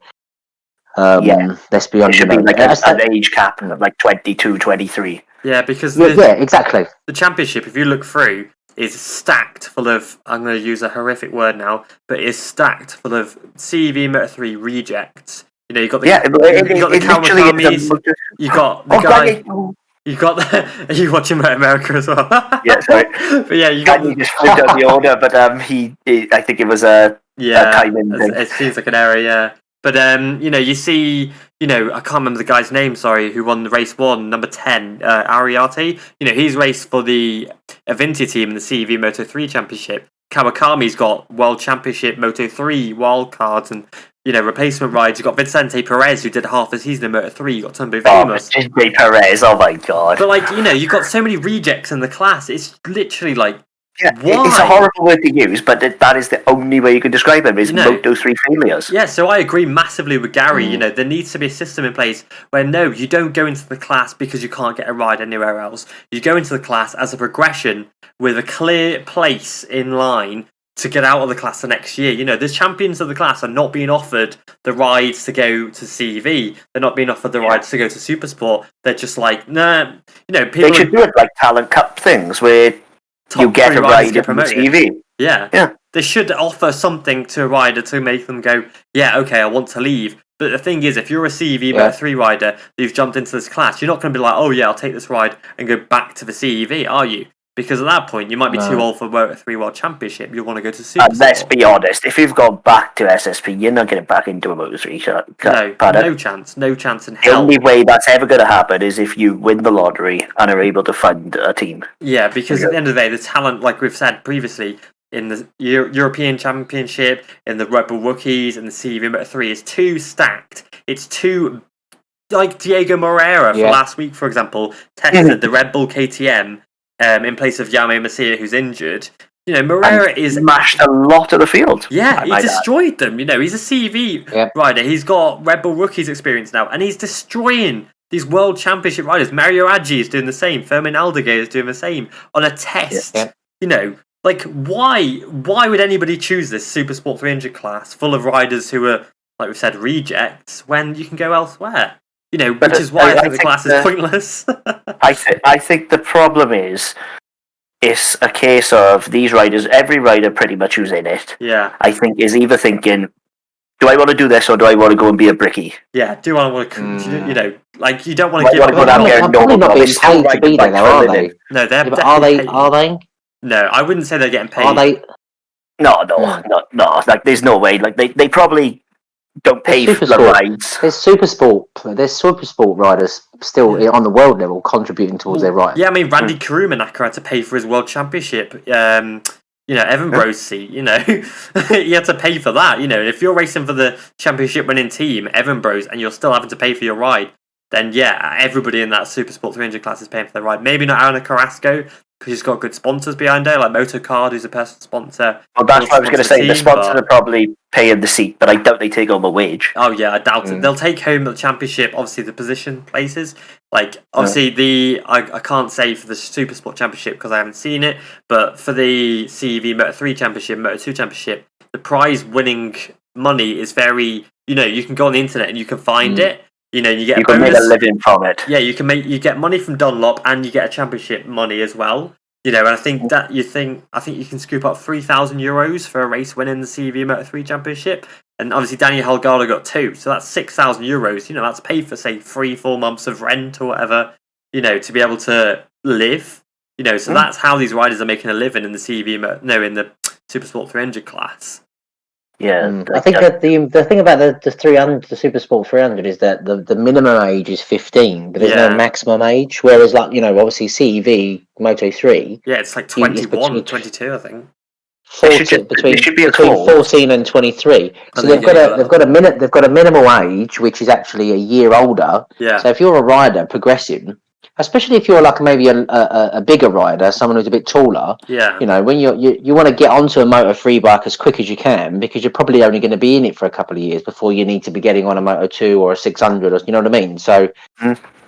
Let's be It honest. should be like an age cap of like 22, 23. yeah, because exactly. the championship, if you look through, is stacked full of, I'm going to use a horrific word now, but is stacked full of CV Moto3 rejects. You've got the Kawakamis, you got the guy, you got the, are you watching MotoAmerica as well? Yeah, sorry. But yeah, you got He just flipped out the order, but I think it was a timing thing. it seems like an error, yeah. But you see, I can't remember the guy's name. Sorry, who won the race 1, number 10, Ariarte. He's raced for the Avinti team in the CV Moto3 Championship. Kawakami's got World Championship Moto3 wildcards and replacement rides. You've got Vicente Perez, who did half the season in Moto3. You've got Tumbo Famous. Vicente Perez, oh my god! But you've got so many rejects in the class. It's literally like. Yeah, why? It's a horrible word to use, but that is the only way you can describe them, is Moto3 failures. Yeah, so I agree massively with Gary. There needs to be a system in place where, no, you don't go into the class because you can't get a ride anywhere else. You go into the class as a progression with a clear place in line to get out of the class the next year. The champions of the class are not being offered the rides to go to CV. They're not being offered the rides to go to Supersport. They're just like, nah. People they should do it like Talent Cup things where you get a ride in TV. Yeah. They should offer something to a rider to make them go, yeah, okay, I want to leave. But the thing is, if you're a CV Moto3 rider who's jumped into this class, you're not going to be like, oh yeah, I'll take this ride and go back to the CEV, are you? Because at that point, you might be too old for Moto3 World Championship. You want to go to Supersport. And let's be honest, if you've gone back to SSP, you're not getting back into a Moto3 no chance in hell. The only way that's ever going to happen is if you win the lottery and are able to fund a team. Yeah, because at the end of the day, the talent, like we've said previously, in the European Championship, in the Red Bull Rookies, and the CV Moto3 is too stacked. It's too... Like Diego Moreira for last week, for example, tested the Red Bull KTM in place of Jaume Masia, who's injured. Moreira is smashed a lot of the field. Yeah, he destroyed them. He's a CV rider. He's got Red Bull Rookies experience now, and he's destroying these World Championship riders. Mario Aggi is doing the same. Fermin Aldeguer is doing the same on a test. Why would anybody choose this Supersport 300 class full of riders who are, like we've said, rejects when you can go elsewhere? Which is why I think the class is pointless. I think the problem is, it's a case of these riders, every rider pretty much who's in it, yeah, I think is either thinking, do I want to do this or do I want to go and be a brickie? Yeah, do I want to, like, you don't want to Might give wanna go down there I'm and probably normal not job. being It's still paid to riding be there, bikes though, for a are living. they? No, they're Yeah, but definitely paid. are they? No, I wouldn't say they're getting paid. Are they? No. Like, there's no way. Like, they probably don't pay for the rides. There's Supersport riders still on the world level contributing towards their ride. Yeah, I mean, Randy Karumanaka had to pay for his world championship. Evan Bro's seat. He had to pay for that. If you're racing for the championship winning team, Evan Bros, and you're still having to pay for your ride, then yeah, everybody in that Supersport 300 class is paying for their ride. Maybe not Anna Carrasco, because she's got good sponsors behind her, like MotoCard, who's a personal sponsor. Well, that's what I was going to say. The sponsors are probably paying the seat, but I doubt they take home a wage. Oh yeah, I doubt it. They'll take home the championship, obviously the position places. Like, obviously I can't say for the Supersport championship because I haven't seen it, but for the CEV Moto3 championship, Moto2 championship, the prize winning money is very, you can go on the internet and you can find it. You get you can make a living from it. Yeah, you get money from Dunlop and you get a championship money as well. And I think that you can scoop up €3,000 for a race winning the CV Moto3 championship. And obviously Daniel Holgado got 2, so that's €6,000. That's paid for, say, 3-4 months of rent or whatever, to be able to live. So that's how these riders are making a living in the in the Supersport 300 class. Yeah, I think that the thing about the 300, the Supersport 300, is that the minimum age is 15, but there's no maximum age. Whereas, like, obviously CEV Moto 3, yeah, it's like 21, 22, I think. 14, between 14 and 23. So they've got a minimal age, which is actually a year older. Yeah. So if you're a rider progressing, especially if you're like maybe a bigger rider, someone who's a bit taller, when you want to get onto a Moto 3 bike as quick as you can, because you're probably only going to be in it for a couple of years before you need to be getting on a Moto 2 or a 600, or you know what I mean? So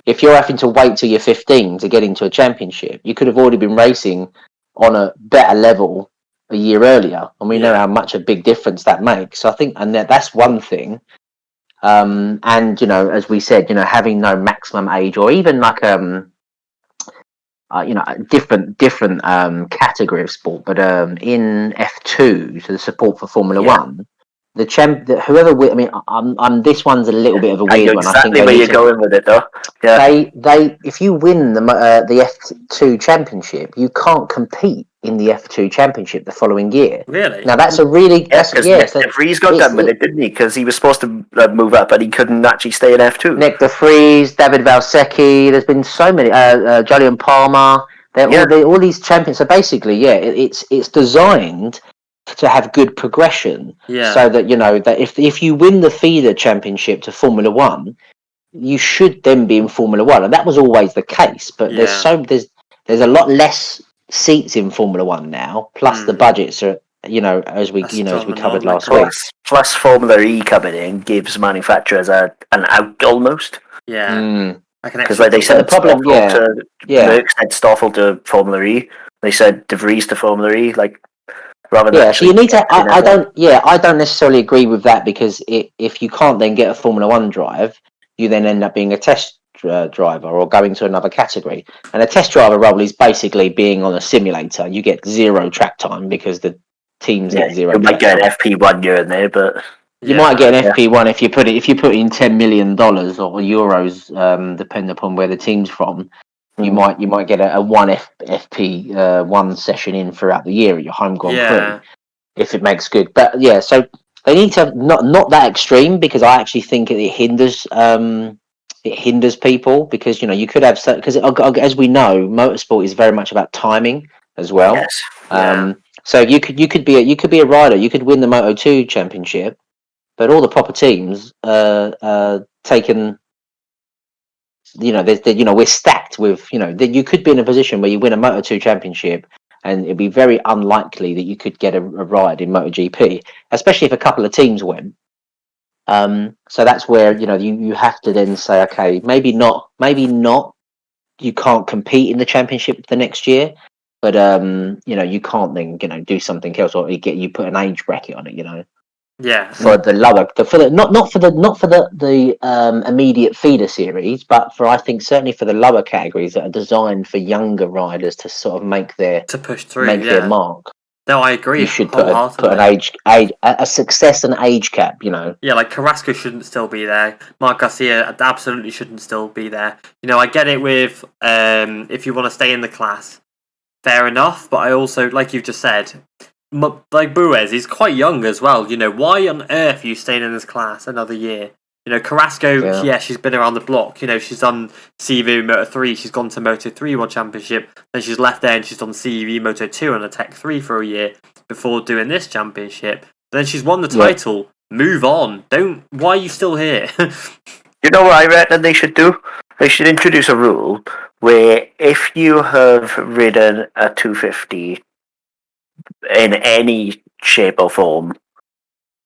if you're having to wait till you're 15 to get into a championship, you could have already been racing on a better level a year earlier, and we know how much a big difference that makes. So I think, and that's one thing. And as we said, having no maximum age, or even like different category of sport, but in F2, so the support for Formula One, this one's a little bit of a weird one. I think where you're going with it, though. Yeah. They if you win the F2 championship, you can't compete in the F2 championship the following year. Really? Now that's a really De Vries got done with it, didn't he? Because he was supposed to move up, and he couldn't actually stay in F2. Nick De Vries, David Valsecchi. There's been so many. Julian Palmer. All these champions. So basically, it's designed to have good progression, so that that if you win the feeder championship to Formula One, you should then be in Formula One, and that was always the case. But there's a lot less seats in Formula One now, plus the budgets are as we covered last week. Plus Formula E coming in gives manufacturers an out almost. Yeah. Because like they said, the problem, Merckx said Stoffel to Formula E. They said De Vries to Formula E. Like, rather than so you need to. I don't necessarily agree with that, because if you can't then get a Formula One drive, you then end up being a test driver or going to another category. And a test driver role is basically being on a simulator. You get 0 track time because the teams get 0. You might get an FP1 here and there, but you might get an FP1 if you put in $10 million or euros, depending upon where the team's from. You might get a one FP one session in throughout the year at your home Grand Prix if it makes good. But so they need to have not that extreme, because I actually think it hinders people, because you could have, because as we know, motorsport is very much about timing as well. Yes. So you could be a rider, you could win the Moto2 championship, but all the proper teams taken. We're stacked with, you could be in a position where you win a Moto2 championship, and it'd be very unlikely that you could get a ride in MotoGP, especially if a couple of teams went. So that's where you have to then say, okay, maybe not. You can't compete in the championship the next year, but you can't then do something else, or you put an age bracket on it. Yeah. For the lower, not for the immediate feeder series, but I think certainly for the lower categories that are designed for younger riders to sort of make their to push through, their mark. No, I agree. You should put wholeheartedly. a success and age cap. You know. Yeah, like Carrasco shouldn't still be there. Mark Garcia absolutely shouldn't still be there. You know, I get it with if you want to stay in the class, fair enough. But I also, like you've just said, like Buez, he's quite young as well. You know, why on earth are you staying in this class another year? You know, Carrasco, yeah, she's been around the block. You know, she's done CV Moto3, she's gone to Moto3 World Championship, then she's left there and she's done CV Moto2 and a Tech 3 for a year before doing this championship. Then she's won the title. Move on. Why are you still here? You know what I reckon they should do? They should introduce a rule where if you have ridden a 250 in any shape or form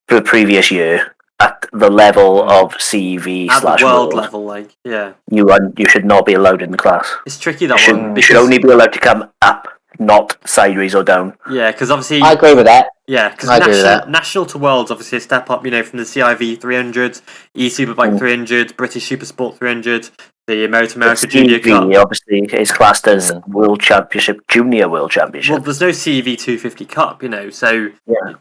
for the previous year at the level of CV at / world level, like, yeah, you should not be allowed in the class. It's tricky that one. You should only be allowed to come up, not sideways or down. Yeah, because obviously I agree with that. Yeah, because national to world's obviously a step up. You know, from the CIV 300, E-Superbike 300, British Supersport 300, the MotoAmerica Junior Cup. Obviously, is classed as World Championship, Junior World Championship. Well, there's no CV 250 Cup, you know, so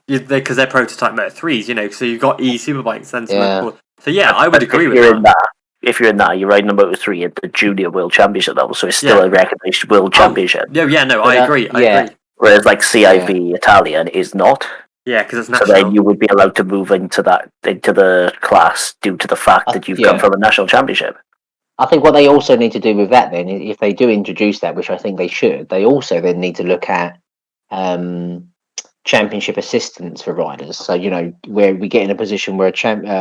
because they're prototype Moto 3s, you know, so you've got E-Superbikes then. So yeah, I would agree with that. If you're in that, you're riding a Moto 3 at the Junior World Championship level, so it's still a recognised World Championship. I agree. I agree. Whereas, like CIV Italian is not. Yeah, because it's national. So then you would be allowed to move into the class due to the fact that you've come from a national championship. I think what they also need to do with that then, if they do introduce that, which I think they should, they also then need to look at championship assistance for riders. So, you know, where we get in a position where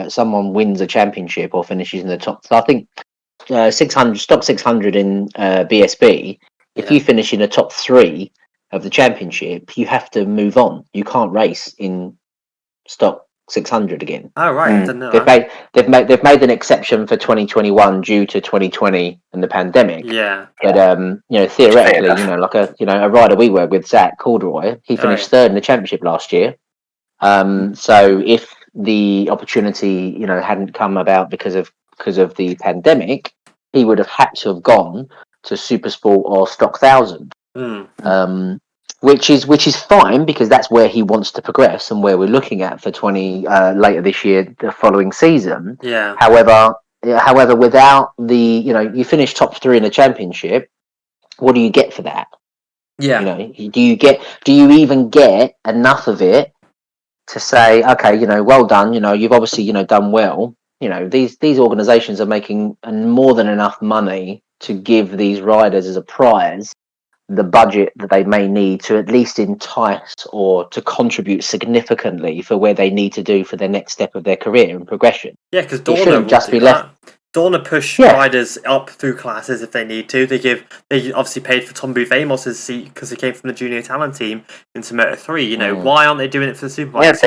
someone wins a championship or finishes in the top. So I think 600 stock 600 in BSB. If you finish in the top 3 of the championship, you have to move on. You can't race in stock 600 again. Oh right, I didn't know they've made an exception for 2021 due to 2020 and the pandemic. Yeah, but you know, theoretically, you know, like a rider we work with, Zach Corduroy, he finished third in the championship last year. So if the opportunity, you know, hadn't come about because of the pandemic, he would have had to have gone to Supersport or Stock 1000. Which is fine because that's where he wants to progress and where we're looking at for later this year, the following season. Yeah. However, without the, you know, you finish top 3 in the championship, what do you get for that? Yeah. You know, do you even get enough of it to say, okay, you know, well done, you know, you've obviously, you know, done well. You know, these organizations are making more than enough money to give these riders as a prize the budget that they may need to at least entice or to contribute significantly for where they need to do for their next step of their career and progression. Yeah, because Dorna just be left. Dorna push riders up through classes if they need to. They obviously paid for Tom Booth Amos's seat because he came from the junior talent team into Moto 3. You know, why aren't they doing it for the Superbikes?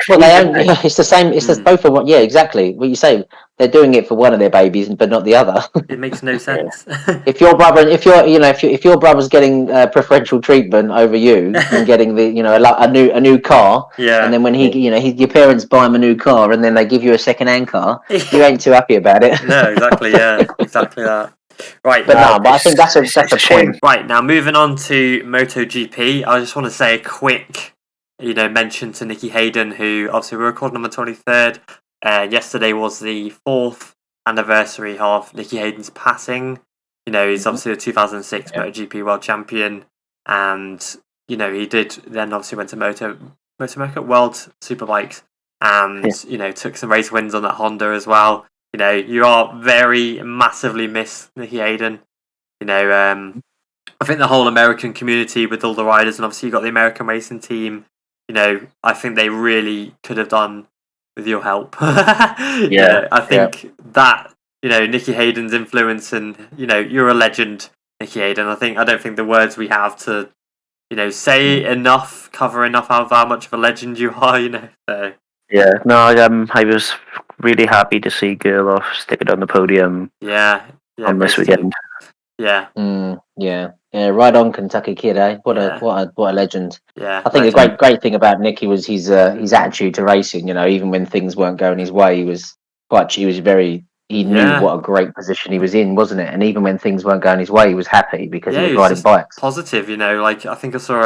Well, they own. It's the same. It's both of what. Yeah, exactly. What you say. They're doing it for one of their babies, but not the other. It makes no sense. If your your brother's getting preferential treatment over you and getting a new car, and then when your parents buy him a new car and then they give you a second-hand car, you ain't too happy about it. No, exactly. Yeah, exactly that. Right, but I think that's a point. Right, now moving on to MotoGP, I just want to say a quick, mention to Nikki Hayden, who obviously we're recording on the 23rd. Yesterday was the 4th anniversary of Nikki Hayden's passing. He's obviously a 2006 MotoGP World Champion, and he did then obviously went to MotoAmerica World Superbikes, and took some race wins on that Honda as well. You are very massively missed, Nikki Hayden. I think the whole American community with all the riders, and obviously you got the American racing team. I think they really could have done with your help. I think that Nikki Hayden's influence, and you're a legend, Nikki Hayden. I don't think the words we have to say enough, cover enough of how much of a legend you are. So. Yeah, no, I was really happy to see Gerloff sticking on the podium. On this weekend. Yeah, right on, Kentucky kid, eh? What a legend. Yeah, I think the great thing about Nicky was his attitude to racing. Even when things weren't going his way, he knew what a great position he was in, wasn't it? And even when things weren't going his way, he was happy because he was riding bikes. Positive, I think I saw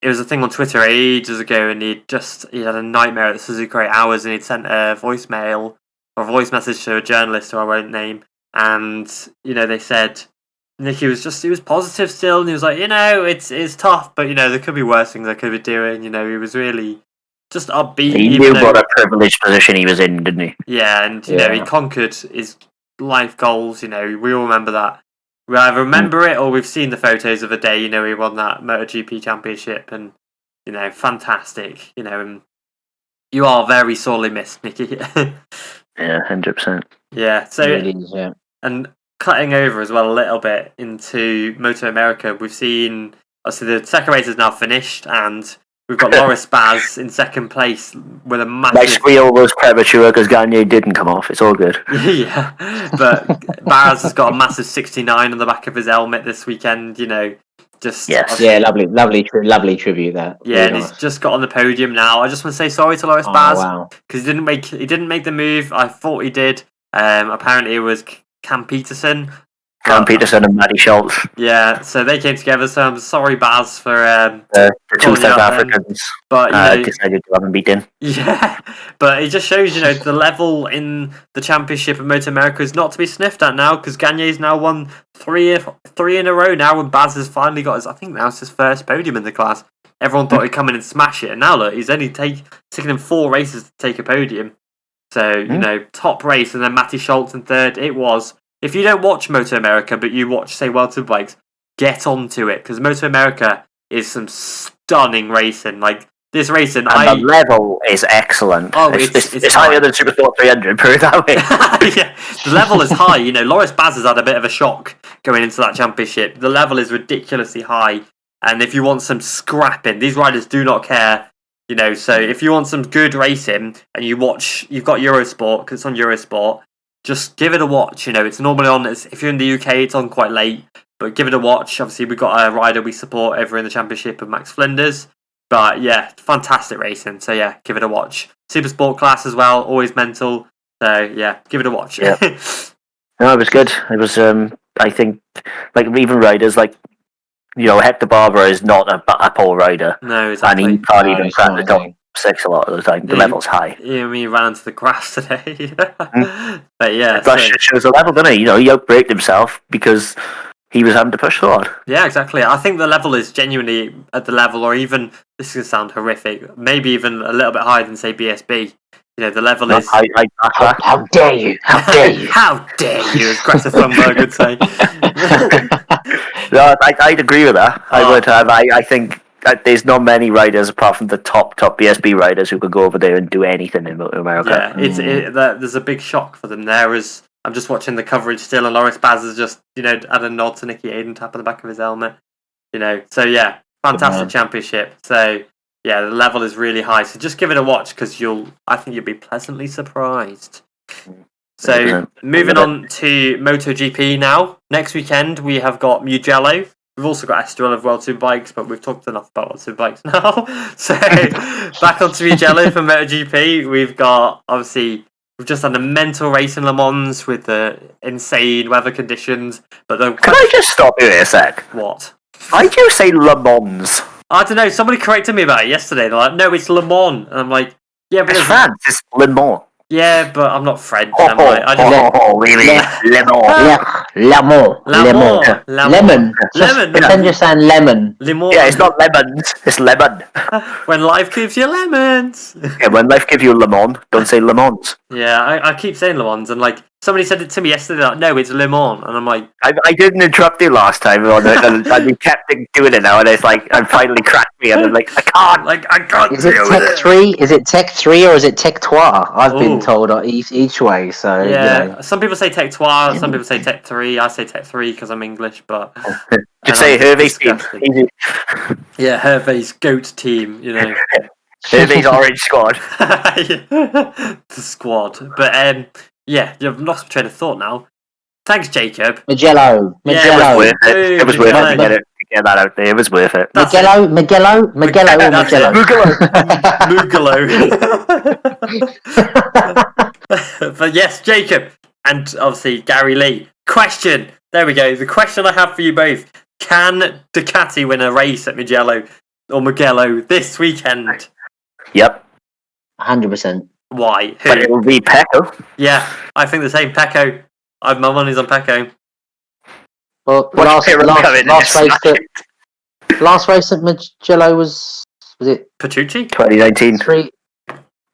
it was a thing on Twitter ages ago, and he had a nightmare at the Suzuka 8 Hours, and he'd sent a voicemail or a voice message to a journalist who I won't name, and they said Nicky he was positive still, and he was like, it's tough, but there could be worse things I could be doing. He was really just upbeat. He knew what a privileged position he was in, didn't he? Yeah, and he conquered his life goals. We all remember that. We either remember it or we've seen the photos of the day. He won that MotoGP championship, and fantastic. And you are very sorely missed, Nicky. Yeah, 100%. Yeah. So and cutting over as well a little bit into MotoAmerica, we've seen obviously the second race is now finished, and we've got Loris Baz in second place with a massive... My squeal was premature because Gagne didn't come off. It's all good. Yeah, but Baz has got a massive 69 on the back of his helmet this weekend, just... Yes. Yeah, lovely tribute there. Yeah, and he's just got on the podium now. I just want to say sorry to Loris Baz, because he didn't make the move. I thought he did. Apparently it was Cam Peterson and Matty Schultz. Yeah, so they came together. So I'm sorry, Baz, for the two South Africans. But decided to have him beaten. Yeah, but it just shows the level in the championship of MotoAmerica is not to be sniffed at now, because Gagne's now won three in a row now, and Baz has finally got his first podium in the class. Everyone thought he'd come in and smash it, and now look, he's only taken him 4 races to take a podium. So top race, and then Matty Schultz in third. It was. If you don't watch MotoAmerica, but you watch, say, World Superbikes, get onto it, because MotoAmerica is some stunning racing. Like, this racing... the level is excellent. Oh, it's higher than Supersport 300, put it that way. Yeah, the level is high. Loris Baz has had a bit of a shock going into that championship. The level is ridiculously high, and if you want some scrapping, these riders do not care. So if you want some good racing, and you've got Eurosport, because it's on Eurosport, just give it a watch. It's normally on. If you're in the UK, it's on quite late, but give it a watch. Obviously, we've got a rider we support over in the championship of Max Flinders. But yeah, fantastic racing. So yeah, give it a watch. Super Sport class as well, always mental. So yeah, give it a watch. Yeah. No, it was good. It was. I think, even riders Hector Barbara is not a poor rider. No, exactly. And he can't even crack the top 6 a lot of the time. The level's high. Yeah, he ran into the grass today. But yeah, that shows the level, doesn't it? He outbraked himself because he was having to push so hard. Yeah, exactly. I think the level is genuinely at the level, or even, this is going to sound horrific, maybe even a little bit higher than, say, BSB. The level is... How dare you? How dare you? How dare you, as Greta Thunberg would say. No, I'd agree with that. I would have. I think that there's not many riders apart from the top BSB riders who could go over there and do anything in America. Yeah, there's a big shock for them there. As I'm just watching the coverage still, and Loris Baz has just had a nod to Nikki Hayden tap on the back of his helmet. So yeah, fantastic championship. So yeah, the level is really high. So just give it a watch, because I think you'll be pleasantly surprised. So moving on to MotoGP now. Next weekend we have got Mugello. We've also got Estoril of World Superbikes, but we've talked enough about World Superbikes now. So back onto Mugello for MotoGP. We've just had a mental race in Le Mans with the insane weather conditions. But Can I just stop you here a sec? What? Why do you say Le Mans? I don't know. Somebody corrected me about it yesterday. They're like, "No, it's Le Mans," and I'm like, "Yeah, but it's France. It's Le Mans." Yeah, but I'm not French. Really? Lemon. Pretend you're saying lemon. Yeah, it's not lemons. It's lemon. When life gives you lemons. Yeah, when life gives you lemon, don't say lemons. Yeah, I keep saying lemons, and somebody said it to me yesterday. Like, no, it's lemon, and I'm like, I didn't interrupt you last time on it, and we kept doing it now, and it's like, I finally cracked me, and I'm like, I can't. Is it Tech 3? Is it Tech 3 or is it Tech 3? I've been told each way. So yeah, some people say Tech 3, some people say Tech 3. I say Tech 3 because I'm English, but just say Hervey's team. Easy. Yeah, Hervey's goat team. Hervey's orange squad. The squad, but yeah, you've lost my train of thought now. Thanks, Jacob. Mugello. Yeah, it was worth it. It was worth it to get that out there. It was worth it. Mugello. But yes, Jacob, and obviously Gary Lee. Question. There we go. The question I have for you both: can Ducati win a race at Mugello? or Mugello this weekend? Yep. 100%. Why? But it Who? will be Pecco. Yeah, I think the same. Pecco. My money's on Pecco. Well, Watch Pirro come in and last race at Mugello was it Petrucci? 2019. 3?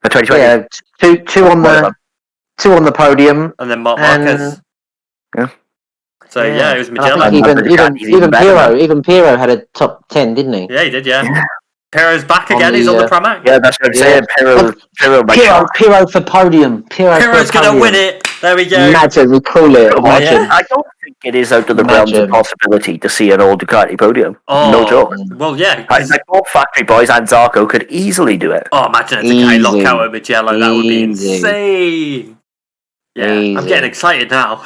2020. Yeah, two on the podium, And then Mark Marquez. Yeah. So yeah, it was And I Mugello. think even Pirro had a top 10, didn't he? Yeah, he did. Yeah. Pirro's back again. He's on the Pramac. Yeah, that's what I'm saying. Pirro for podium. Pirro's gonna win it. There we go. Imagine, we call it. Imagine. I don't think it is out of the realms of possibility to see an old Ducati podium. Oh, no joke. Well, yeah. Like both Factory Boys and Zarco could easily do it. Oh, imagine a Ducati lockout at Mugello. That would be insane. Yeah, Easy. I'm getting excited now.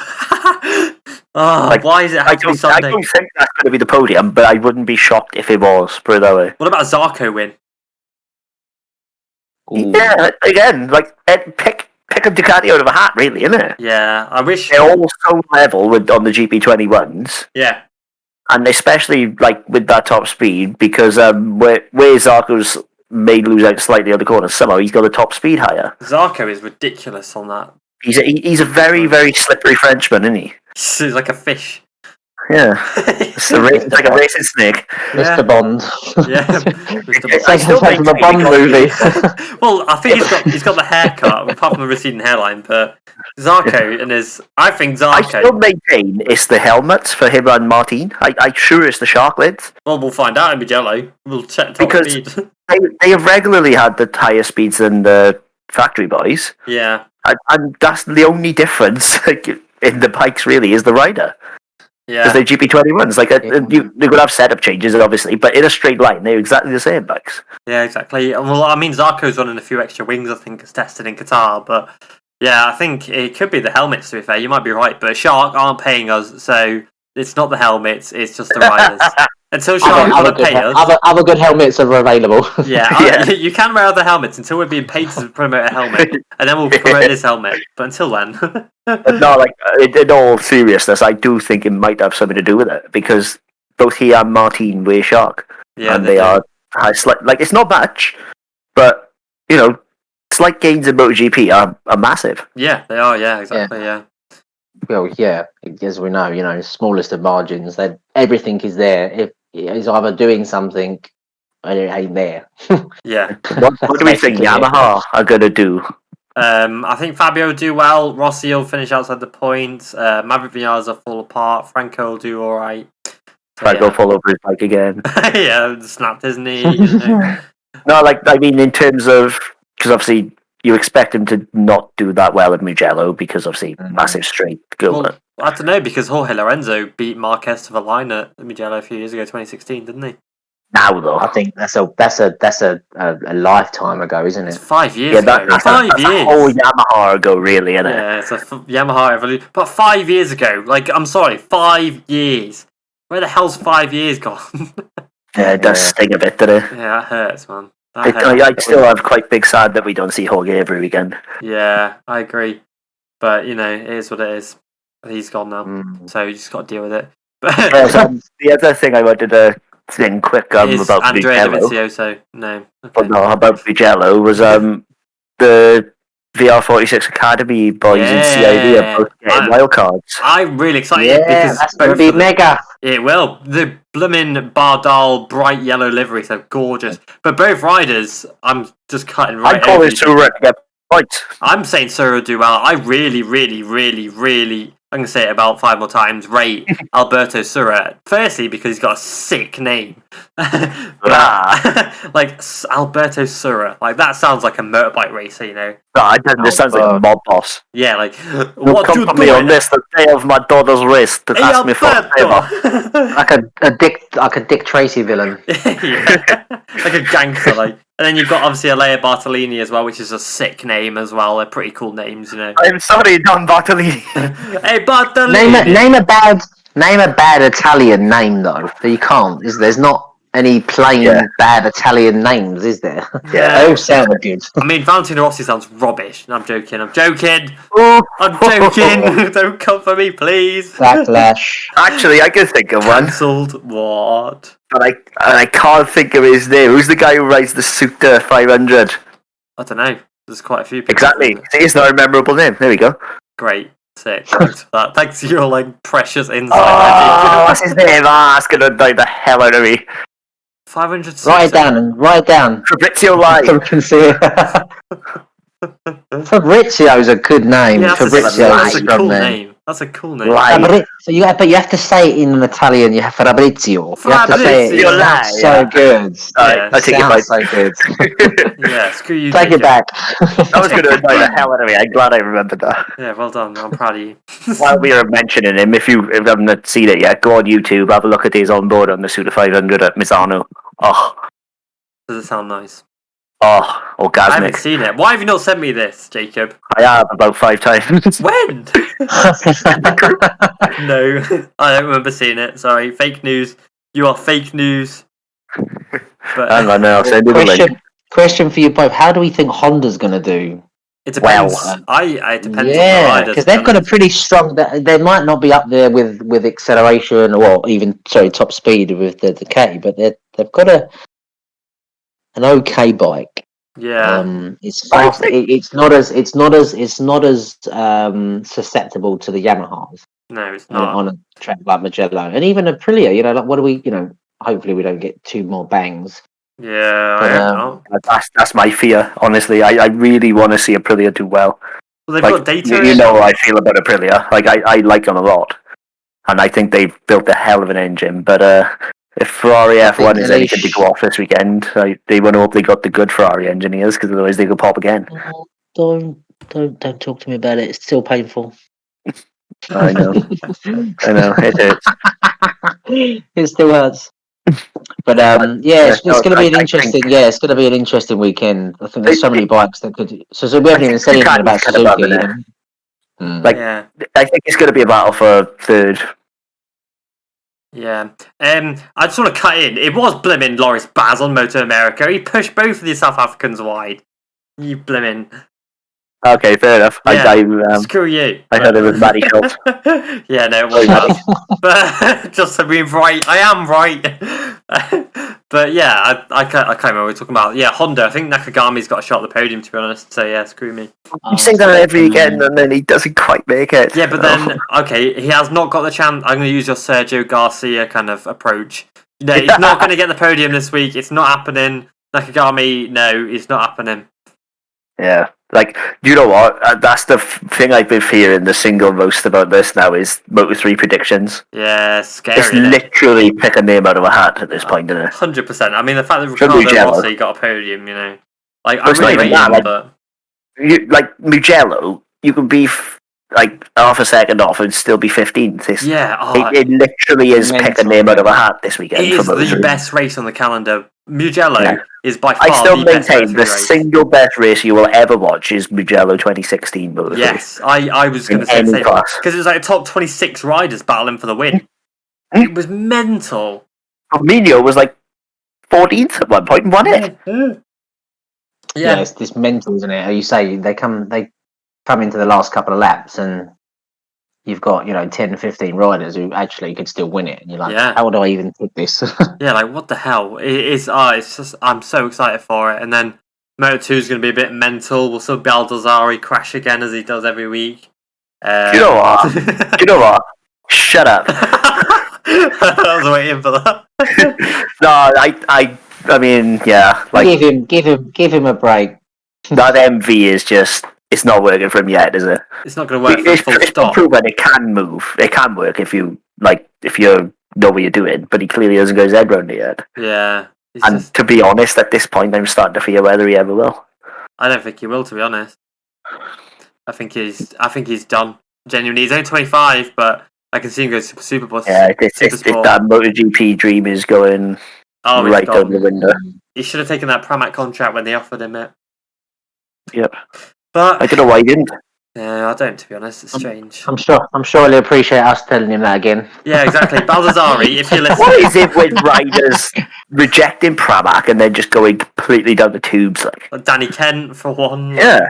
Why is it have to be Sunday? I don't think that's going to be the podium, but I wouldn't be shocked if it was, put it that way. What about a Zarco win? Ooh. Yeah, again, like, pick a Ducati out of a hat, really, isn't it? Yeah, I wish... They're all so level on the GP21s. Yeah. And especially, like, with that top speed, because where Zarco's may lose out slightly on the corner, somehow he's got a top speed higher. Zarco is ridiculous on that. He's a very, very slippery Frenchman, isn't he? He's like a fish. Yeah. It's like a racing snake. Mr. Bond. Yeah. I still think the Bond movie. Well, I think he's got the haircut, apart from the receding hairline, but Zarco and I still maintain it's the helmets for him and Martin. I sure it's the shark lids. Well, we'll find out in Mugello. We'll check top because speed. they have regularly had the higher speeds than the Factory Boys. Yeah. And that's the only difference in the bikes, really, is the rider. Yeah. Because they're GP21s. Like, they could have setup changes, obviously, but in a straight line, they're exactly the same bikes. Yeah, exactly. Well, I mean, Zarco's running a few extra wings, I think, as tested in Qatar, but yeah, I think it could be the helmets, to be fair. You might be right, but Shark aren't paying us, so it's not the helmets, it's just the riders. Until Shark want to pay us. Other good helmets are available. Yeah, you can wear other helmets until we're being paid to promote a helmet, and then we'll promote this helmet. But until then. No, like, in all seriousness, I do think it might have something to do with it, because both he and Martin wear Shark. Yeah, and they are like, it's not much, but, you know, slight gains in MotoGP are massive. Yeah, they are, yeah, exactly, yeah. Well, yeah, as we know, smallest of margins, that everything is there. If it's either doing something or it ain't there. Yeah. What do we think Yamaha are going to do? I think Fabio will do well. Rossi will finish outside the points. Maverick Vinales will fall apart. Franco will do all right. Franco fall over his bike again. Yeah, snapped his knee. You know. No, like, I mean, in terms of, because obviously you expect him to not do that well at Mugello because obviously massive straight goal. Well, I don't know, because Jorge Lorenzo beat Marquez to the line at Mugello a few years ago, 2016, didn't he? Now though, I think that's a lifetime ago, isn't it? It's 5 years ago. That's 5 years. a whole Yamaha ago, really, isn't it? Yeah, it's a Yamaha evolution. But 5 years ago, like, I'm sorry, 5 years. Where the hell's 5 years gone? Yeah, it does sting a bit, doesn't it? Yeah, that hurts, man. I still have quite big sad that we don't see Jorge every weekend. Yeah, I agree. But, you know, it is what it is. He's gone now. So you just got to deal with it. The other thing I wanted to think quick about Andrea Mugello. Dovizioso. No. Okay. Well, no, about Mugello was the VR46 Academy boys in CIV are both getting wildcards. I'm really excited because that's going to be mega. It will. The blooming Bardal bright yellow livery, so gorgeous. But both riders, I'm just cutting right. I'm calling Sura to get points. I'm saying Sura will do well. I really, I'm going to say it about 5 more times, rate Alberto Sura. Firstly, because he's got a sick name. Like, Alberto Sura. Like, that sounds like a motorbike racer, you know? No, this sounds like a mob boss. Yeah, like, what come for me on this, the day of my daughter's race, to ask me for a favour. like a Dick Tracy villain. Yeah. Like a gangster, like. And then you've got, obviously, Alea Bartolini as well, which is a sick name as well. They're pretty cool names, you know. I'm sorry, Don Bartolini. Hey, Bartolini! Name a bad Italian name, though. You can't. There's not any plain bad Italian names, is there? Yeah. They all sound good. I mean, Valentino Rossi sounds rubbish. No, I'm joking. I'm joking. Don't come for me, please. Backlash. Actually, I can think of one. Cancelled what? and I can't think of his name. Who's the guy who rides the Suter 500? I don't know. There's quite a few people. Exactly. It's not a memorable name. There we go. Great. Sick. Thanks for that. Thanks for your like precious insight. Oh, what's his name? That's going to annoy the hell out of me. 500. Write it down. Fabrizio Lai. Fabrizio's a good name. Yeah, Fabrizio's that's a strong cool name. name. That's a cool name. Lai. So you have to say it in Italian. You have Fabrizio. You have to say it. Fabrizio It sounds so good. Yeah, I take it back. So good. Yeah, screw you. Take it back. That was going to annoy the hell out of me. I'm glad I remembered that. Yeah, well done. I'm proud of you. While we were mentioning him, if you haven't seen it yet, go on YouTube, have a look at his on board on the Suter 500 at Misano. Oh, Does it sound nice? I haven't orgasmic. Seen it. Why have you not sent me this, Jacob? I have about 5 times. When? No, I don't remember seeing it. Sorry, fake news. You are fake news. But Hang on, I'll send you the link. Question for you both: how do we think Honda's going to do? it depends. It depends on the riders. Because they've got a pretty strong. They might not be up there with acceleration or even top speed with the K, but they've got an okay bike. Yeah. It's fast. It's not as susceptible to the Yamahas. No, it's not. On a track like Mugello, and even Aprilia. What do we? Hopefully we don't get 2 more bangs. Yeah, I don't know. That's my fear, honestly. I really want to see Aprilia do well. Well, they've got data. You know how I feel about Aprilia. Like, I like them a lot. And I think they've built a hell of an engine. But if Ferrari F1 is anything to go off this weekend, they want to hope they got the good Ferrari engineers, because otherwise they could pop again. Don't talk to me about it. It's still painful. I know. It hurts. It still hurts. But it's going to be an interesting. It's going to be an interesting weekend. I think there's so many bikes that could. So we haven't even said anything about Suzuki. Yeah. I think it's going to be a battle for third. Yeah. I just want to cut in. It was blimmin' Loris Baz on MotoAmerica. He pushed both of the South Africans wide. You blimmin'. Okay, fair enough. Yeah, screw you. I heard it was Matty Schultz. Yeah, no, it wasn't. But just to be right, I am right. But yeah, I can't remember what we're talking about. Yeah, Honda. I think Nakagami's got a shot at the podium, to be honest. So yeah, screw me. You say that every weekend, and then he doesn't quite make it. Yeah, but then he has not got the chance. I'm going to use your Sergio Garcia kind of approach. He's not going to get the podium this week. It's not happening. Nakagami, no, it's not happening. Yeah. You know what? That's the thing I've been fearing the single most about this now is Moto3 predictions. Yeah, scary. It's literally pick a name out of a hat at this point, isn't it? 100%. I mean, the fact that Ricardo Rossi got a podium, I'm really waiting, but... Mugello, you can be half a second off and still be 15th. It literally is pick a name out of a hat this weekend. It is the best race on the calendar. Mugello is by far I still maintain the race. single best race you will ever watch is Mugello 2016 Moto3. Yes, I was going to say the same, because it was like top 26 riders battling for the win. It was mental. Arminio was 14th at one point and won it. Yeah, it's mental, isn't it? You say they come into the last couple of laps and you've got 10, 15 riders who actually could still win it, and you're like, how do I even pick this? Yeah, what the hell? It's just, I'm so excited for it. And then Moto2 is going to be a bit mental. We'll still Baldassarri crash again as he does every week. Do you know what? Shut up. I was waiting for that. No, I mean, yeah. Give him a break. That MV is just. It's not working for him yet, is it? It's not going to work. It's proven it can move. It can work if you know what you're doing. But he clearly hasn't got his head around it yet. Yeah. To be honest, at this point, I'm starting to fear whether he ever will. I don't think he will, to be honest. I think he's done. Genuinely, he's only 25, but I can see him go super bus. Yeah, if that MotoGP dream is going right out the window. He should have taken that Pramac contract when they offered him it. Yep. But I don't know why he didn't. Yeah, I don't, to be honest. It's strange. I'm sure he'll appreciate us telling him that again. Yeah, exactly. Baldassarri, if you're listening. What is it with riders rejecting Pramac and then just going completely down the tubes? Danny Kent, for one. Yeah.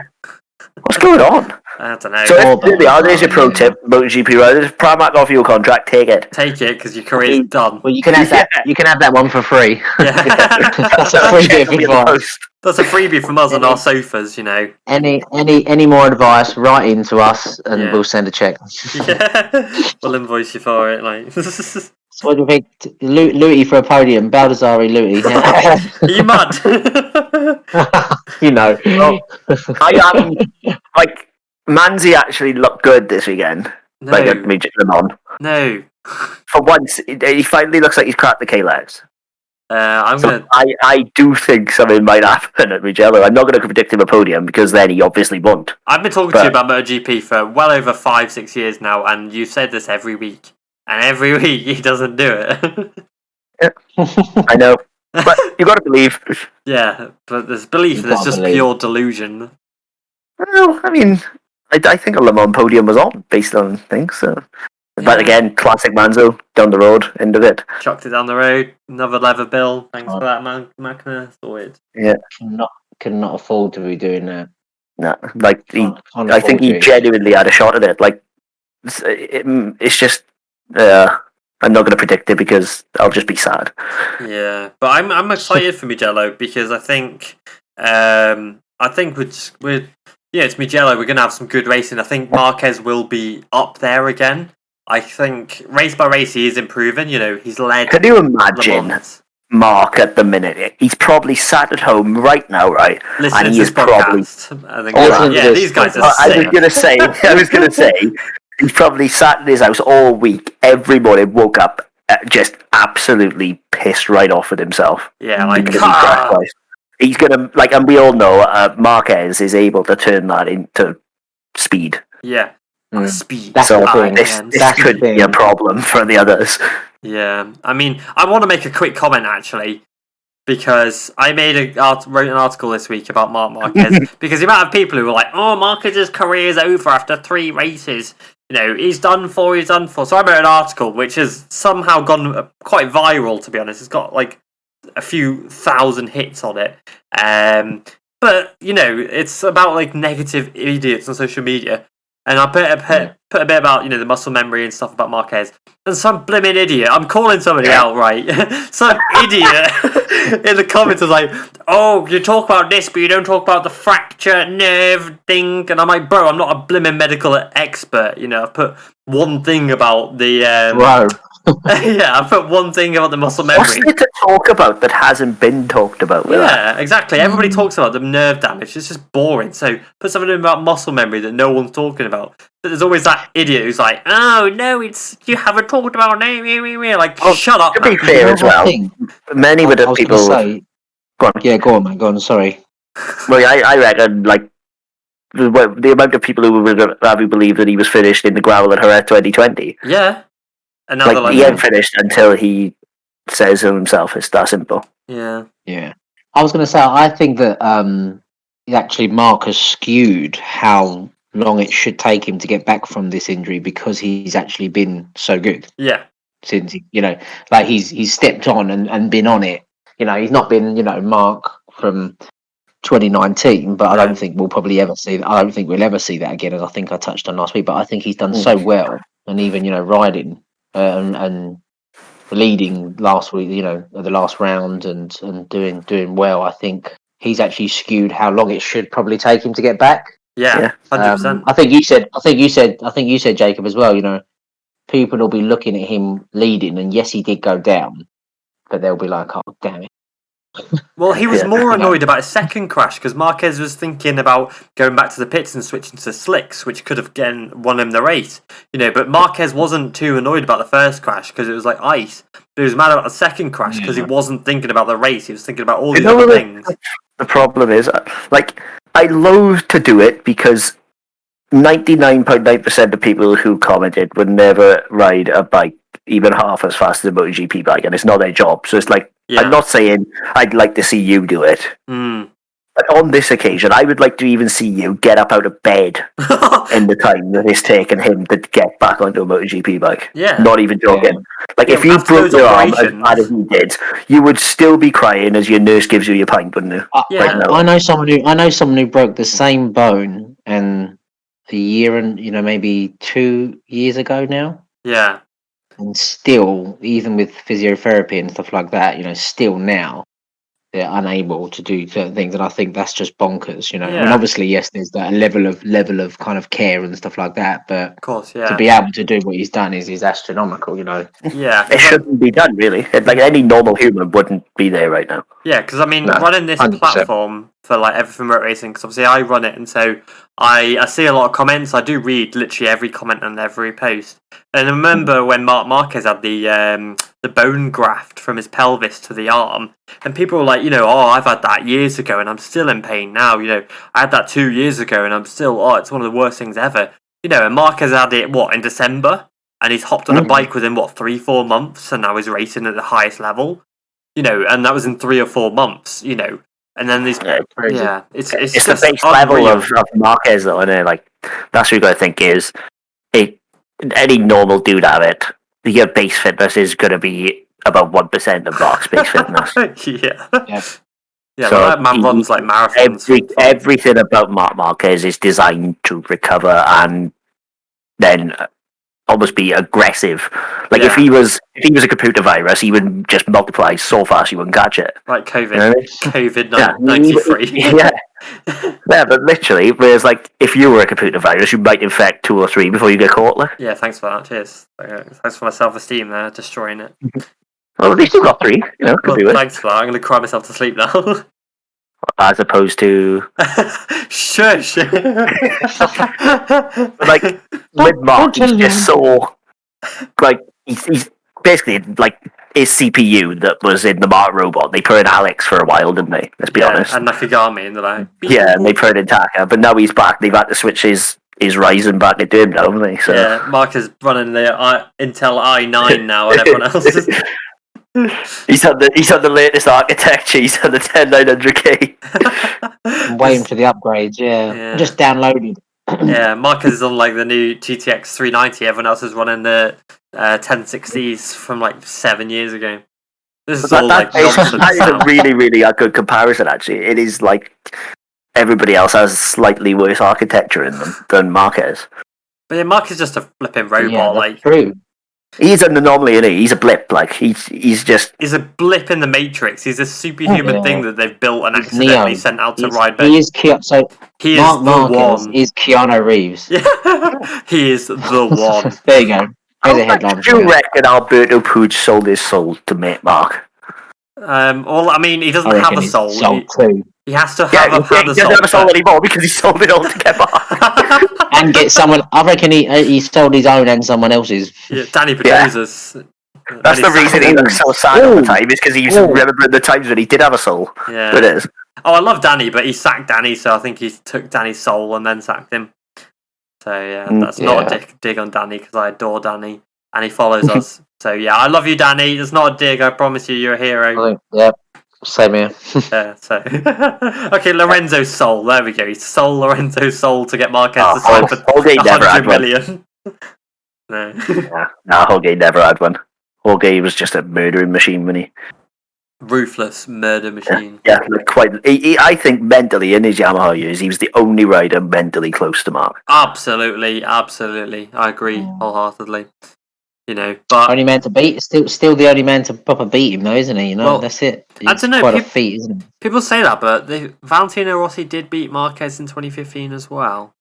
What's going on? I don't know. So there's your pro tip, MotoGP riders. If Pramac offer you a contract, take it. Take it because your career's done. Well, you can have that. You can have that one for free. Yeah. That's a free bit of advice. That's a freebie from us on our sofas, you know. Any more advice? Write in to us, and we'll send a check. Yeah, we'll invoice you for it. Like, so what do you think? Luty for a podium, Baldassare Luty. Are you mad? You know. Well, I am like Manzi actually looked good this weekend. No. Like at Le Mans. No. For once, he finally looks like he's cracked the K-legs. I do think something might happen at Mugello. I'm not going to predict him a podium because then he obviously won't. I've been talking to you about MotoGP for well over 5-6 years now, and you've said this every week. And every week he doesn't do it. Yeah. I know. But you got to believe. Yeah, but there's belief. There's just pure delusion. Well, I mean, I think a Le Mans podium was on based on things. So. Yeah. But again, classic Manzo down the road, end of it. Chucked it down the road. Another leather bill. Thanks for that, Macna. Sorted. Yeah. Cannot afford to be doing that. No, like I think he genuinely had a shot at it. Like it's just. I'm not going to predict it because I'll just be sad. Yeah, but I'm excited for Mugello because I think it's Mugello. We're going to have some good racing. I think Marquez will be up there again. I think race by race he is improving. You know, he's led. Can you imagine Mark at the minute? He's probably sat at home right now, right? Listening and to this podcast. I think these guys are sick. I was going to say. He's probably sat in his house all week, every morning, woke up, just absolutely pissed right off with himself. Yeah, like, he's gonna, like, and we all know Marquez is able to turn that into speed. Yeah, speed. That's so this could be a problem for the others. Yeah, I mean, I want to make a quick comment, actually, because I wrote an article this week about Marc Marquez, because the amount of people who were like, oh, Marquez's career is over after 3 races. You know, he's done for. So I wrote an article which has somehow gone quite viral, to be honest. It's got like a few thousand hits on it. But, you know, it's about like negative idiots on social media. And I put a bit about, you know, the muscle memory and stuff about Marquez. And some blimmin' idiot, I'm calling somebody out, right? Some idiot in the comments was like, oh, you talk about this, but you don't talk about the fracture nerve thing. And I'm like, bro, I'm not a blimmin' medical expert. You know, I've put one thing about the... Wow. Yeah, I put one thing about the muscle memory. What's there to talk about that hasn't been talked about? Exactly. Everybody talks about the nerve damage. It's just boring. So put something about muscle memory that no one's talking about. But there's always that idiot who's like, "Oh no, you haven't talked about it." Like, shut up. To be fair as well, many of the people. Say, go on. Yeah, go on, man. Go on. Sorry. Well, I reckon like the amount of people who would have believed that he was finished in the gravel at Jerez 2020. Yeah. He ain't finished until he says so himself. It's that simple. Yeah. Yeah. I was going to say, I think that actually Mark has skewed how long it should take him to get back from this injury because he's actually been so good. Yeah. Since, you know, like he's stepped on and been on it. You know, he's not been, you know, Mark from 2019, but I don't think we'll probably ever see that. I don't think we'll ever see that again, as I think I touched on last week. But I think he's done so well, and even, you know, riding and leading last week, you know, the last round and doing well. I think he's actually skewed how long it should probably take him to get back. Yeah, 100%. I think you said Jacob as well. You know, people will be looking at him leading, and yes, he did go down, but they'll be like, "Oh, damn it." Well, he was more annoyed about his second crash because Marquez was thinking about going back to the pits and switching to slicks, which could have won him the race. You know, but Marquez wasn't too annoyed about the first crash because it was like ice. But he was mad about the second crash because he wasn't thinking about the race. He was thinking about all these other things. The problem is, like, I loathe to do it because 99.9% of people who commented would never ride a bike even half as fast as a MotoGP bike, and it's not their job. So it's like, I'm not saying I'd like to see you do it. But on this occasion, I would like to even see you get up out of bed in the time that it's taken him to get back onto a MotoGP bike. Yeah. Not even joking. Yeah. Like, if you broke your arm as bad as he did, you would still be crying as your nurse gives you your pint, wouldn't you? I know someone who broke the same bone and a year and maybe 2 years ago now, Yeah. and still, even with physiotherapy and stuff like that, still now they're unable to do certain things, and I think that's just bonkers. I mean, Yeah. obviously, yes, there's that level of kind of care and stuff like that, but Of course, to yeah. be able to do what he's done is astronomical. Yeah. It shouldn't be done, really. Like, any normal human wouldn't be there right now. Yeah, because I mean, No, running this 100%. platform for like everything motor racing, because obviously I run it, and so I see a lot of comments. I do read literally every comment and every post. And I remember when Mark Marquez had the bone graft from his pelvis to the arm, and people were like, I've had that years ago, and I'm still in pain now. I had that 2 years ago, and I'm still, it's one of the worst things ever. And Marquez had it in December, and he's hopped on a bike within 3-4 months, and now he's racing at the highest level. And that was in 3 or 4 months, and then these, it's the just base unreal. level of Marquez, though, and like that's what you got to think is, any normal dude at it, your base fitness is going to be about 1% of Mark's base fitness. Yeah, So well, that man runs like marathons. Everything about Mark Marquez is designed to recover and then almost be aggressive. Like, if he was a computer virus, he would just multiply so fast you wouldn't catch it. Like COVID. You know what I mean? COVID-93. Yeah. Yeah, but literally, whereas, like, if you were a computer virus, you might infect 2 or 3 before you get caught. Like. Yeah, thanks for that. Cheers. Thanks for my self-esteem there, destroying it. Well, at least you got 3. Could be worse. Thanks for that. I'm going to cry myself to sleep now. As opposed to... Shush! Like, with Mark, he's just so... Like, he's basically, like, his CPU that was in the Mark robot. They put in Alex for a while, didn't they? Let's be honest. And Nakagami in the back. Yeah, and they put in Taka, but now he's back. They've had to switch his Ryzen back into him now, haven't they? So. Yeah, Mark is running the Intel i9 now, and everyone else is... He's on the latest architecture. He's on the 10900K. I'm waiting for the upgrades. Yeah. Just downloaded. Yeah, Marcus is on like the new GTX 390. Everyone else is running the 1060s from like 7 years ago. This is all like nonsense. That is a really, really good comparison. Actually, it is like everybody else has slightly worse architecture in them than Marquez. But yeah, Mark is just a flipping robot. Yeah, like true. He's an anomaly, isn't he? He's a blip. Like he's a blip in the Matrix. He's a superhuman thing that they've built and accidentally sent out to ride. He is so. He Mark is the Marquez one. is Keanu Reeves. Yeah, he is the one. There you go. There's a headline. Do you reckon Alberto Puig sold his soul to make Mark? Well, I mean, he doesn't have a soul. He has to have he a soul. doesn't have a soul anymore because he sold it all to get Mark. And get someone. I reckon he sold his own and someone else's. Yeah, Danny Pedrosa's. That's the reason he looks so sad all the time, is because he's remembering the times when he did have a soul. Yeah. It is. Oh, I love Danny, but he sacked Danny, so I think he took Danny's soul and then sacked him. So yeah, that's not a dig on Danny, because I adore Danny and he follows us. So yeah, I love you, Danny. It's not a dig. I promise you're a hero. Yeah, same here. Yeah. So okay, Lorenzo's soul. There we go. He sold Lorenzo's soul to get Marquez to sign for 100 million. No. Jorge never had one. Jorge was just a murdering machine, wasn't he? Ruthless murder machine. Yeah, like quite. I think mentally, in his Yamaha years, he was the only rider mentally close to Mark. Absolutely. I agree wholeheartedly. But only man to beat. Still the only man to proper beat him, though, isn't he? Well, that's it. I don't know. Quite a feat, isn't it? People say that, but Valentino Rossi did beat Marquez in 2015 as well.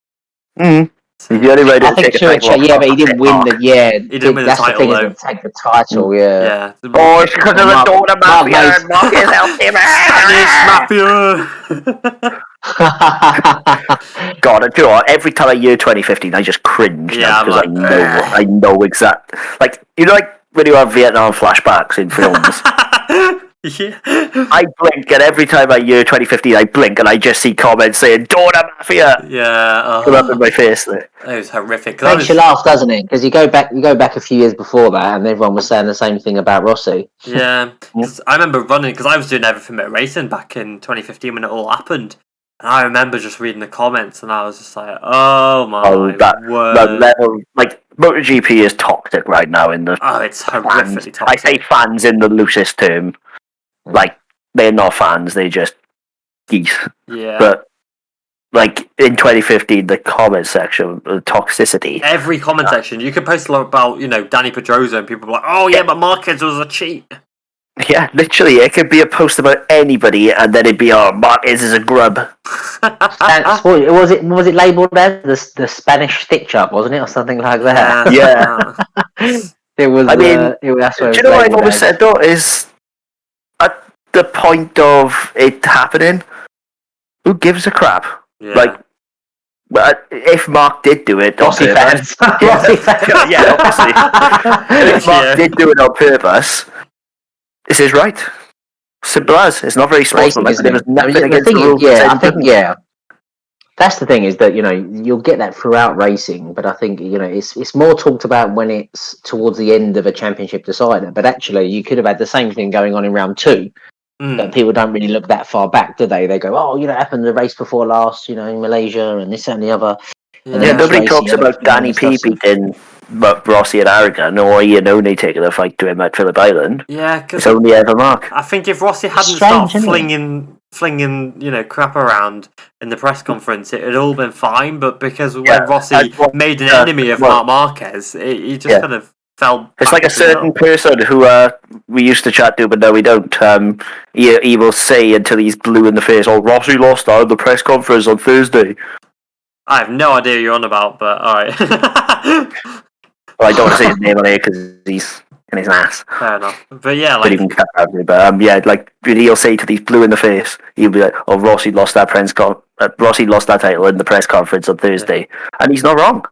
Mm. He's the only rider I think but he didn't win the. Yeah, he didn't win the title. He didn't take the title. Yeah. Oh, it's because of the daughter mafia and Marquez helped him. Spanish mafia. God, I do know what, every time I hear 2015, I just cringe because I know exact. Like like when you have Vietnam flashbacks in films. Yeah. I blink, and every time I hear 2015, I blink, and I just see comments saying "Daughter Mafia." Yeah, come up in my face there. It was horrific. Makes you laugh, doesn't it? Because you go back a few years before that, and everyone was saying the same thing about Rossi. Yeah, because I remember running, because I was doing everything but racing back in 2015 when it all happened, and I remember just reading the comments, and I was just like, "Oh my word!" That level, like MotoGP is toxic right now in the. Oh, it's horrifically toxic. I say fans in the loosest term. Like, they're not fans, they're just geese. Yeah. But, like, in 2015, the comment section, the toxicity. Every comment section, you could post a lot about, Danny Pedrosa, and people were like, "Oh yeah, but Marquez was a cheat." Yeah, literally, it could be a post about anybody, and then it'd be, "Oh, Marquez is a grub." Was it labelled as the Spanish stitch up, wasn't it, or something like that? Yeah. It was. I mean, that's what do you know what I've always said though? Is at the point of it happening, who gives a crap? Yeah. Like, but if Mark did do it, Rossi fans. Rossi fans. Yeah, obviously. If Mark did do it on purpose, this is right. Simple as. It's not very sportsman. Like, there was nothing against the rules. That's the thing, is that you'll get that throughout racing, but I think it's more talked about when it's towards the end of a championship decider. But actually, you could have had the same thing going on in round 2. But people don't really look that far back, do they? They go, "Oh, it happened the race before last, in Malaysia, and this and the other." Yeah, nobody talks about Danny P beating Rossi and Aragon, or Ian Oney taking a fight to him at Phillip Island. Yeah, because it's only ever Mark. I think if Rossi hadn't started flinging crap around in the press conference, it had all been fine. But because when Rossi made an enemy of Marc Marquez, he just kind of fell. It's like a certain person who we used to chat to, but now we don't. He will say until he's blue in the face, "Oh, Rossi lost out at the press conference on Thursday." I have no idea what you're on about, but alright. Well, I don't want to say his name on here because he's in his ass. Fair enough. But yeah, like... like, he'll say to these blue in the face, he'll be like, "Oh, Rossi lost that Rossi lost that title in the press conference on Thursday." And he's not wrong.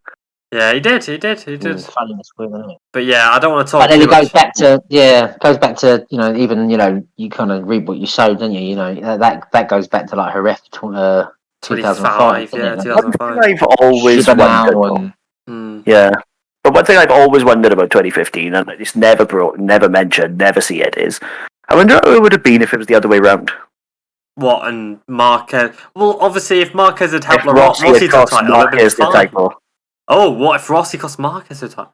Yeah, he did. It's funny, isn't it? But yeah, I don't want to talk. But then it goes back to even you kind of reap what you sow, don't you? That goes back to like Jerez 2005. Yeah, 2005. I've always wondered. Yeah. But one thing I've always wondered about 2015, and it's never mentioned, never see it, is I wonder how it would have been if it was the other way round. What, and Marquez? Well, obviously, if Marquez had helped Rossi to the title, Oh, what if Rossi cost Marquez the title?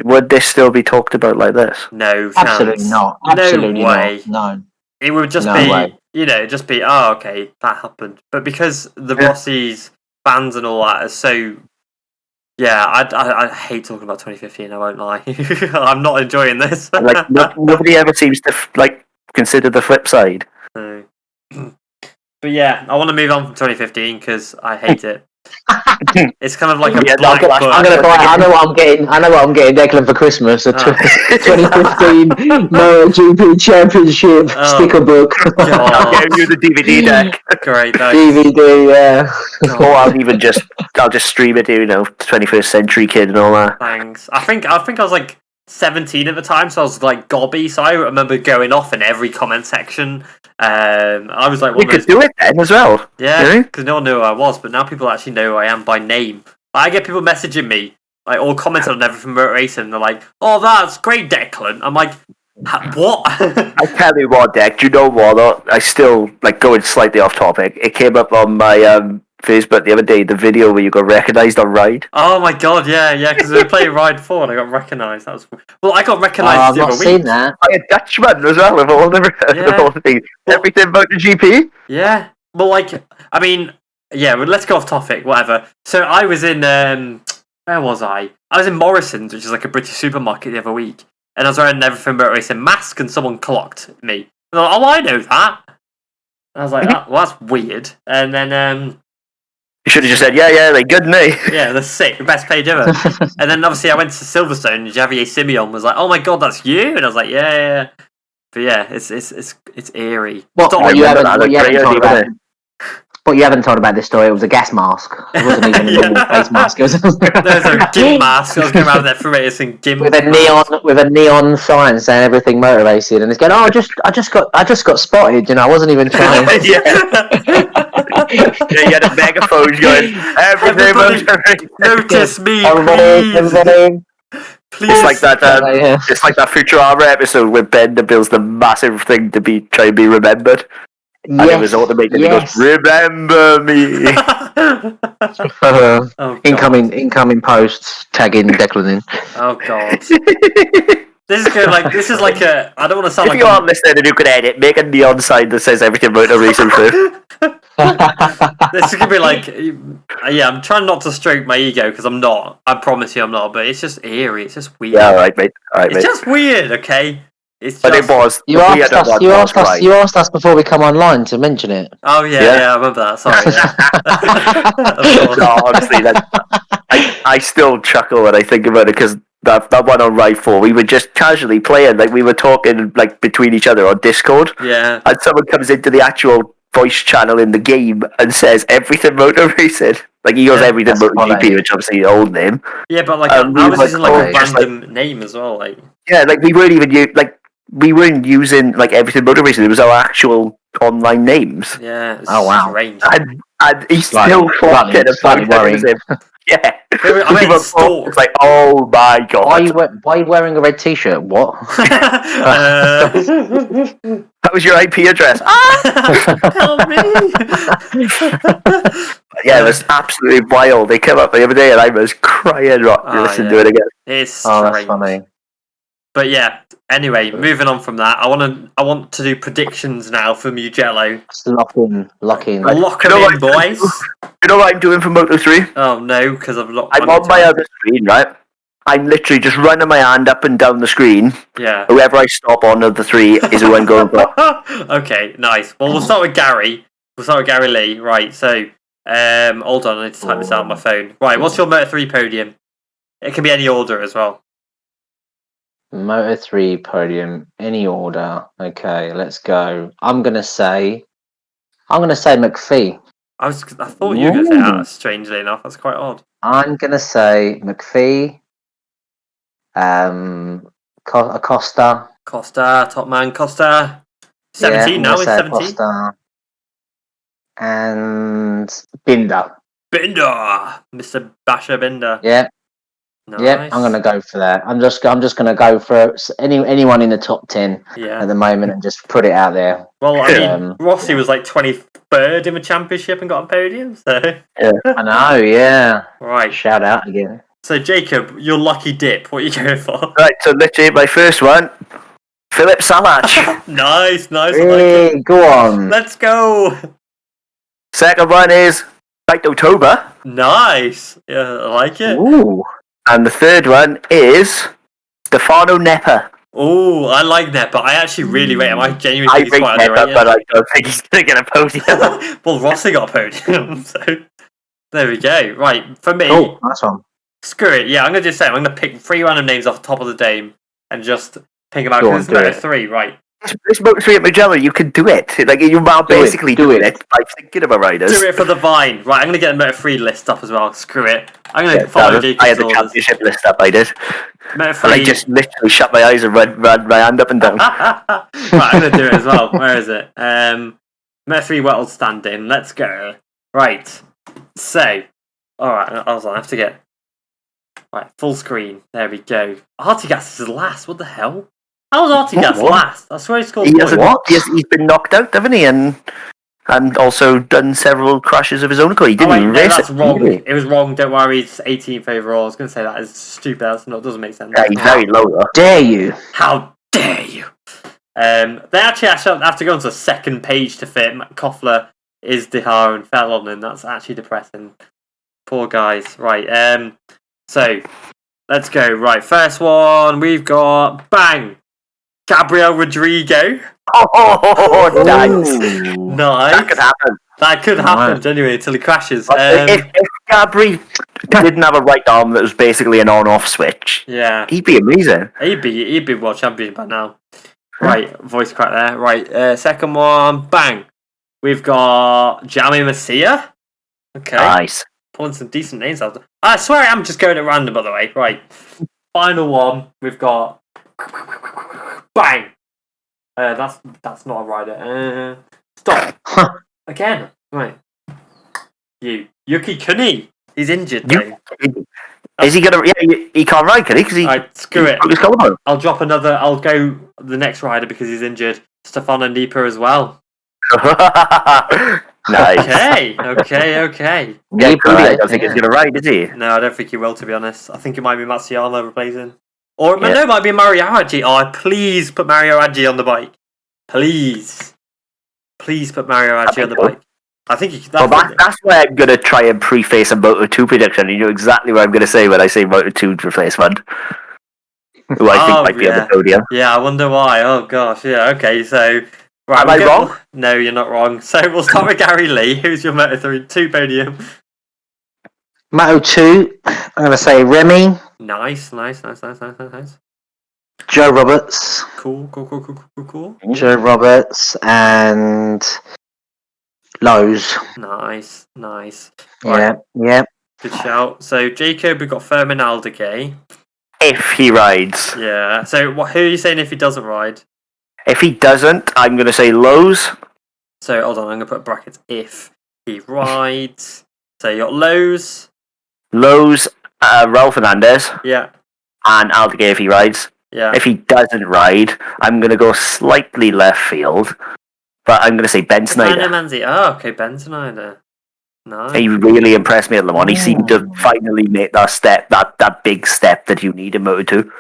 Would this still be talked about like this? No chance. Absolutely not. Absolutely no way. Not. No. It would just be, oh, okay, that happened. But because the Rossi's fans and all that are so... Yeah, I hate talking about 2015, I won't lie. I'm not enjoying this. Like, nobody ever seems to, consider the flip side. No. But yeah, I want to move on from 2015 because I hate it. It's kind of like a black book. I know what I'm getting Declan for Christmas. A 2015 MotoGP Championship sticker book. I'll give you the DVD deck. Great, thanks. DVD, yeah. Or I'll just stream it to 21st Century Kid and all that. Thanks. I think I was like 17 at the time, so I was like gobby. So I remember going off in every comment section. I was like, we could do it then as well. Yeah, because no one knew who I was, but now people actually know who I am by name. I get people messaging me, like, all commenting on everything about racing. They're like, "Oh, that's great, Declan." I'm like, what? I tell you what, Deck. Do you know what? I still going slightly off topic. It came up on my Facebook the other day. The video where you got recognised on Ride. Oh my god, yeah, because we were playing Ride 4 and I got recognised. That was I got recognised the other week. I've not seen that. By a Dutchman as well, of all the things. Everything about the GP. Yeah, well, let's go off topic. Whatever. So I was in where was I? I was in Morrison's, which is like a British supermarket, the other week, and I was wearing everything but racing mask, and someone clocked me. And I was like, "Oh, I know that." And I was like, "Well, that's weird." And then you should have just said, yeah, like, good night. Yeah, that's sick, the best page ever. And then obviously I went to Silverstone and Javier Simeon was like, "Oh my god, that's you!" And I was like, yeah. But yeah, it's eerie. What you haven't told about this story? It was a gas mask. It wasn't even a normal face mask. It was there's a GIMP mask. I was going around there for racing GIMP with a neon sign saying everything motor racing, and it's going, "Oh, I just got spotted." I wasn't even trying. You had a megaphone going, "Everybody notice me, everybody. Please." It's like that. It's like that Futurama episode where Bender builds the massive thing to try and be remembered. And it was automated. He goes, "Remember me." Incoming posts tagging Declan in. Oh god. This is like a. I don't want to sound if you aren't listening and you can edit, make a neon sign that says everything about a racing through. This is gonna be like, yeah. I'm trying not to stroke my ego because I'm not. I promise you, I'm not. But it's just eerie. It's just weird. Yeah, all right, mate. It's just weird, okay? It's But just... it was. You asked us before we come online to mention it. Oh yeah, I remember that. Sorry. Yeah. No, honestly, I still chuckle when I think about it because that one on Ride 4, we were just casually playing, like we were talking like between each other on Discord. Yeah. And someone comes into the actual voice channel in the game and says everything motor racing. Like he goes everything MotoGP, which obviously is old name. Yeah, but like I was using like a random name as well, like. Yeah, like we weren't using like everything motor racing. It was our actual online names. Yeah. It's Strange. And he's still clocking and slightly worrying. Yeah. I mean, stalked. It's like, oh my god. Why are you wearing a red t-shirt? What? That was your IP address. Help me! Yeah, it was absolutely wild. They came up the other day and I was crying listening to it again. It's strange. That's funny. But yeah, anyway, moving on from that, I want to do predictions now for Mugello. Lock in. Lock them in, boys. You know what I'm doing for Moto3? Oh no, because I've locked. I'm on my other screen, right? I'm literally just running my hand up and down the screen. Yeah. Whoever I stop on of the three is who I'm going for. Okay, nice. Well, we'll start with Gary. We'll start with Gary Lee. Right, so, hold on, I need to type this out on my phone. Right, what's your Moto3 podium? It can be any order as well. Moto3 podium, any order. Okay, let's go. I'm gonna say McPhee. I thought you were going to say that. Strangely enough, that's quite odd. I'm gonna say McPhee. Acosta. Costa, top man, Costa. 17 now. He's 17. Acosta. And Binder. Mr. Basher Binder. Yeah. Nice. Yeah, I'm gonna go for that. I'm just gonna go for anyone in the top 10 at the moment and just put it out there. Well, I mean, Rossi was like 23rd in the championship and got a podium, so I know, yeah. Right. Shout out again. So Jacob, your lucky dip, what are you going for? Right, so literally my first one, Philip Salach. Nice. Hey, go on. Let's go. Second one is October. Nice. Yeah, I like it. Ooh. And the third one is Stefano Neppa. Oh, I like Neppa. I actually really rate him. I genuinely think he's quite underrated. But I don't think he's going to get a podium. Well, Rossi got a podium, so there we go. Right, for me, cool. Nice one. Screw it. Yeah, I'm going to just say I'm going to pick 3 random names off the top of the dome and just pick them out. Because it's Moto3, right? This Moto3 at Mugello, you can do it. Like you are basically doing it by thinking of a riders. Do it for the Vine. Right, I'm going to get a Moto3 list up as well. Screw it. I'm going to follow Jacob's I had the championship list up, I did. Moto3. And I just literally shut my eyes and ran my hand up and down. Right, I'm going to do it as well. Where is it? Moto3 World Standing. Let's go. Right. So, alright, I have to get... Right, full screen. There we go. Artigas is last. What the hell? How was Artigas last? I swear he scored points. He's been knocked out, haven't he? And also done several crashes of his own accord. He didn't even race that's wrong. It was wrong. Don't worry. It's 18th overall. I was going to say that is stupid. Doesn't make sense. Yeah, he's very low though. Dare you? How dare you? They actually have to go onto the second page to fit. Koffler is Dihar and Fallon, and that's actually depressing. Poor guys. Right. So let's go. Right. First one we've got bang. Gabriel Rodrigo. Oh, nice. Nice. That could happen, genuinely, until he crashes. If Gabri didn't have a right arm that was basically an on-off switch, he'd be amazing. He'd be world champion by now. Right, voice crack there. Right, second one, bang. We've got Jamie Messia. Okay. Nice. Pulling some decent names out. I swear I'm just going at random, by the way. Right. Final one, we've got bang. That's not a rider. Stop. Again. Right. Yuki Kuni. He's injured. Is he gonna? Yeah, he can't ride, can he? Because Right, screw it. I'll drop another. I'll go the next rider because he's injured. Stefano Nipa as well. Nice. Okay. Yeah, I don't think he's gonna ride, is he? No, I don't think he will. To be honest, I think it might be Matsuano replacing. Or no, it might be Mario Aggi. Oh, please put Mario Aggi on the bike. Please put Mario Aggi on the bike. I think that's why I'm going to try and preface a Moto2 prediction. You know exactly what I'm going to say when I say Moto2 replacement. Who I think might be on the podium. Yeah, I wonder why. Oh, gosh. Yeah, okay, so... Right, Am I wrong? No, you're not wrong. So we'll start with Gary Lee. Who's your Moto2 podium? Moto2, I'm going to say Remy. Nice. Joe Roberts. Cool. Joe Roberts and Lowe's. Nice. Yeah. Good shout. So, Jacob, we've got Furman Aldersgate. If he rides. Yeah. So, who are you saying if he doesn't ride? If he doesn't, I'm going to say Lowe's. So, hold on, I'm going to put brackets if he rides. So, you got Lowe's, Raul Fernandez. Yeah. And Aldersgate if he rides. Yeah. If he doesn't ride, I'm going to go slightly left field. But I'm going to say Ben Snyder. Oh, okay, Ben Snyder. Nice. He really impressed me at Le Mans. He seemed to finally make that step, that big step that you need in Moto2.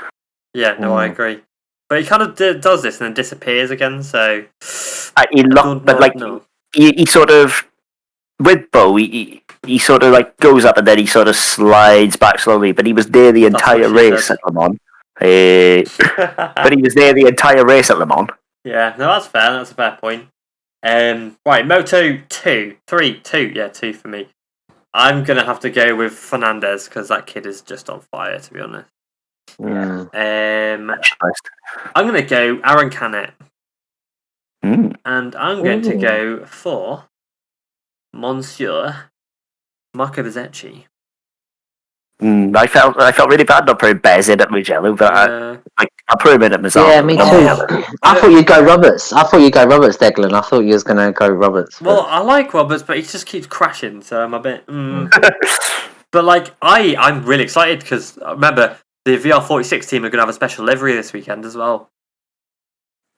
Yeah, no, I agree. But he kind of does this and then disappears again, so... He sort of... With Bo, he sort of like goes up and then he sort of slides back slowly, but he was there the entire race at Le Mans. But he was there the entire race at Le Mans. Yeah, no, that's fair. That's a fair point. Right, Moto 2. 2. Yeah, 2 for me. I'm going to have to go with Fernandez because that kid is just on fire, to be honest. Yeah. I'm going to go Aaron Canet. Mm. And I'm going to go for Monsieur Marco Bezzecchi. I felt really bad not putting Bez in at Mugello, but I put him in at Mazzara. Yeah, me too. I thought you'd go Roberts, Declan. I thought you was going to go Roberts. Well, I like Roberts, but he just keeps crashing, so I'm a bit... But, like, I'm really excited because, remember, the VR46 team are going to have a special livery this weekend as well.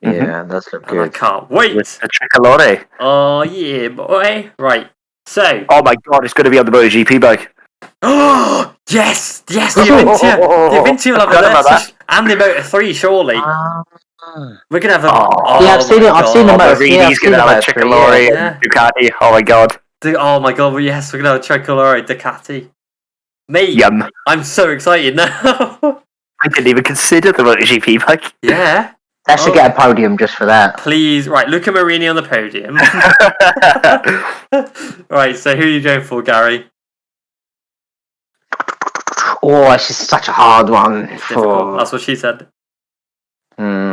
Yeah, that's look good. And I can't wait. With the Tricolore. Oh, yeah, boy. Right, so... Oh my god, it's going to be on the MotoGP bike. Oh, yes, the Avintia will have a list, and the Moto3, surely. We're going to have a... I've seen it, I've seen the Moto3. He's going to have a Tricolore and Ducati. Oh my god. Oh my god, yes, we're going to have a Tricolore Ducati. Mate, Yum. I'm so excited now. I didn't even consider the MotoGP bike. Yeah. That should get a podium just for that. Please, right, Luca Marini on the podium. Right, so who are you going for, Gary? Oh, it's just such a hard one. It's difficult. That's what she said. Never.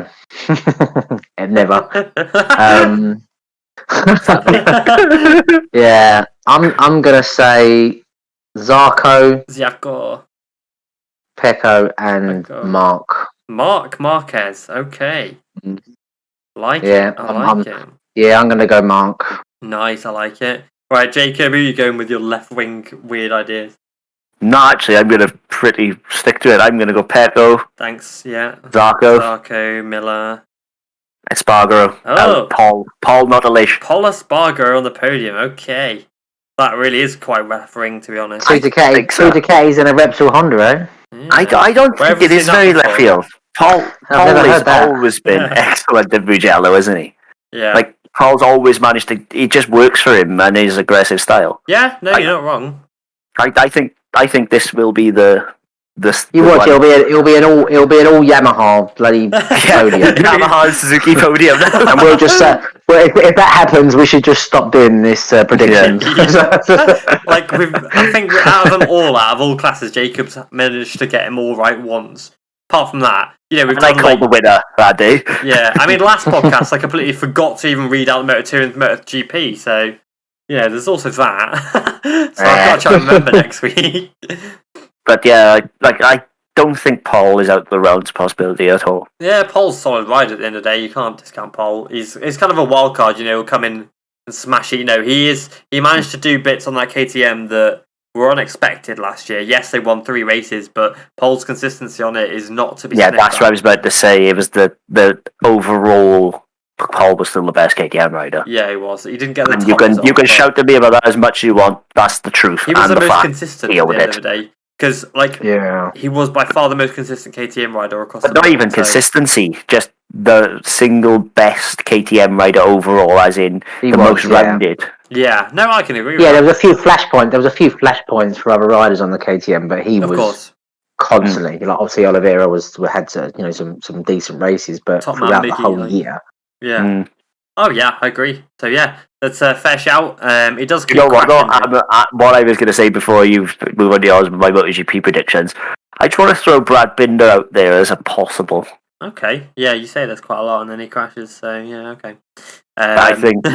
Yeah, I'm gonna say Zarco, Pecco, and Mark. Marquez. Okay. Like yeah, it. I like it. Yeah, I'm gonna go Mark. Nice, I like it. Right, Jacob, who are you going with your left wing weird ideas? No, actually, I'm going to pretty stick to it. I'm going to go Pecco. Thanks, yeah. Zarco, Miller. Espargaro. Oh. Paul, not a leash. Paul Espargaro on the podium, okay. That really is quite left wing, to be honest. Two Ducatis and a Repsol Honda, eh? Yeah. I don't think it is very left field. Paul has always been excellent at Mugello, isn't he? Yeah. Like, Paul's always managed to... It just works for him and his aggressive style. Yeah, no, you're not wrong. I think this will be the you watch. It'll be an all Yamaha bloody podium. Yamaha and Suzuki podium. And we'll just if that happens, we should just stop doing this prediction. Like I think out of all classes, Jacob's managed to get them all right once. Apart from that, we've done called the winner that day. Yeah, I mean, last podcast I completely forgot to even read out the Moto2 and MotoGP, so yeah, there's also that. So I've got to try and remember next week. But yeah, I don't think Paul is out the round's possibility at all. Yeah, Paul's a solid rider at the end of the day. You can't discount Paul. He's kind of a wild card, he'll come in and smash it. He managed to do bits on that KTM that were unexpected last year. Yes, they won 3 races, but Paul's consistency on it is not to be sniffed that's at. what I was about to say. It was the overall... Paul was still the best KTM rider. Yeah, he was. He didn't get the top. You can shout to me about that as much as you want. That's the truth. He was the most consistent at the end of the day. Because, he was by far the most consistent KTM rider across the board. But not even consistency, just the single best KTM rider overall, as in most rounded. Yeah, no, I can agree with Yeah, that. there was a few flashpoints for other riders on the KTM, but he Of was course. constantly. Like obviously, Oliveira had some decent races, but Top man throughout the whole immediately. year, Yeah. Oh yeah, I agree. So yeah, that's a fair shout. It does. You know what? Though, What I was going to say before you move on to yours, my MotoGP predictions. I just want to throw Brad Binder out there as a possible. Okay. Yeah, you say there's quite a lot, and then he crashes. So yeah, okay. I think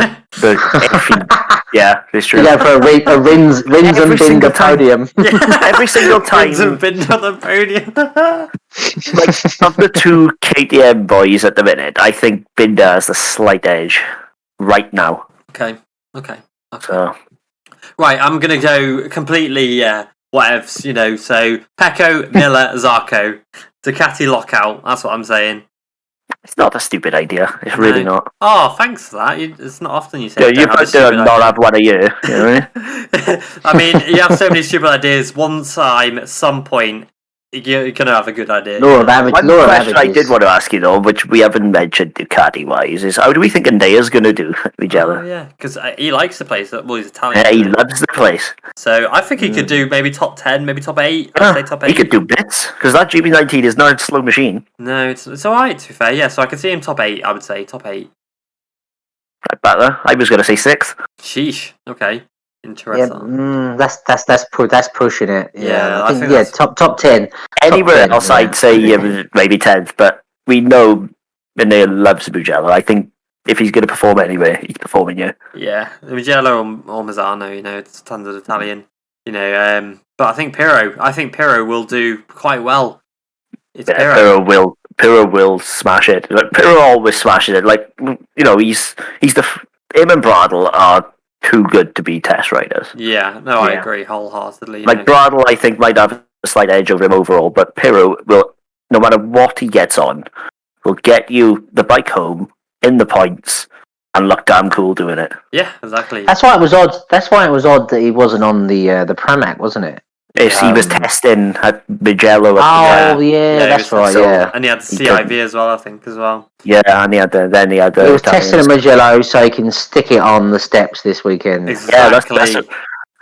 it's true. you go for a Rins and Binder podium. Yeah. Every single time. Rins and Binder on the podium. Like of the two KTM boys at the minute, I think Binder has the slight edge right now. Okay. So Right, I'm gonna go completely whatevs. So Pecco, Miller, Zarco, Ducati lockout. That's what I'm saying. it's not a stupid idea. It's really not. Oh, thanks for that. It's not often you say. Yeah, you put not have one a year. You know what I mean? I mean, you have so many stupid ideas. One time, at some point, you're gonna have a good idea. Law of averages. One question I did want to ask you though, which we haven't mentioned Ducati-wise, is how do we think Andea's going to do, Mugello? Oh, yeah, because he likes the place. Well, he's Italian. Yeah, he loves the place. So I think he could do maybe top 10, maybe top 8. I'd say top 8. He could do bits, because that GB19 is not a slow machine. No, it's alright, to be fair. Yeah, so I could see him top 8, I would say. Top 8. Right back there. I was going to say 6th. Sheesh. Okay. Interesting. Yeah, that's pushing it. Yeah, I think top 10. Anywhere top 10, else, I'd say maybe 10th, but we know Anea loves Mugello. I think if he's going to perform anywhere, he's performing here. Yeah, Mugello or Mazzano, it's tons of Italian. But I think Pirro will do quite well. It's Pirro. Pirro will smash it. Like Pirro always smashes it. Like he's him and Bradle are too good to be test riders. Yeah, no, I agree wholeheartedly. Like Bradle, I think might have a slight edge over him overall, but Pirro will, no matter what he gets on, will get you the bike home in the points and look damn cool doing it. Yeah, exactly. That's why it was odd. That's why it was odd that he wasn't on the Pramac, wasn't it? Yes, he was testing at Mugello. That's right. Yeah, and he had the CIV as well, I think, as well. Yeah, and he had the. He was testing at Mugello so he can stick it on the steps this weekend. Exactly. Yeah,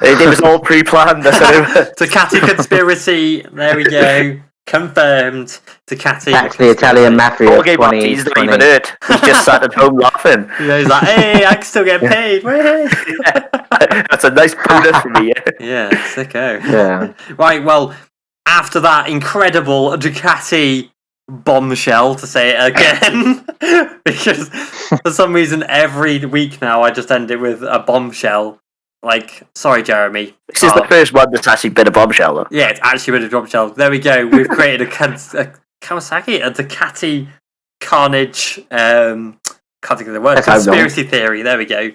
it was all pre-planned. Ducati conspiracy. There we go. Confirmed. Ducati. That's the Italian mafia. Jorge Martin's not even hurt. He's just sat at home laughing. Yeah, he's like, hey, I can still get paid. That's a nice bonus for me. Yeah, sicko. Yeah. Right, well, after that incredible Ducati bombshell, to say it again, because for some reason every week now I just end it with a bombshell. Like, sorry, Jeremy. This is the first one that's actually been a bombshell, though. Yeah, it's actually been a bombshell. There we go. We've created a Kawasaki, a Ducati carnage. Can't think of the word. Conspiracy theory. There we go.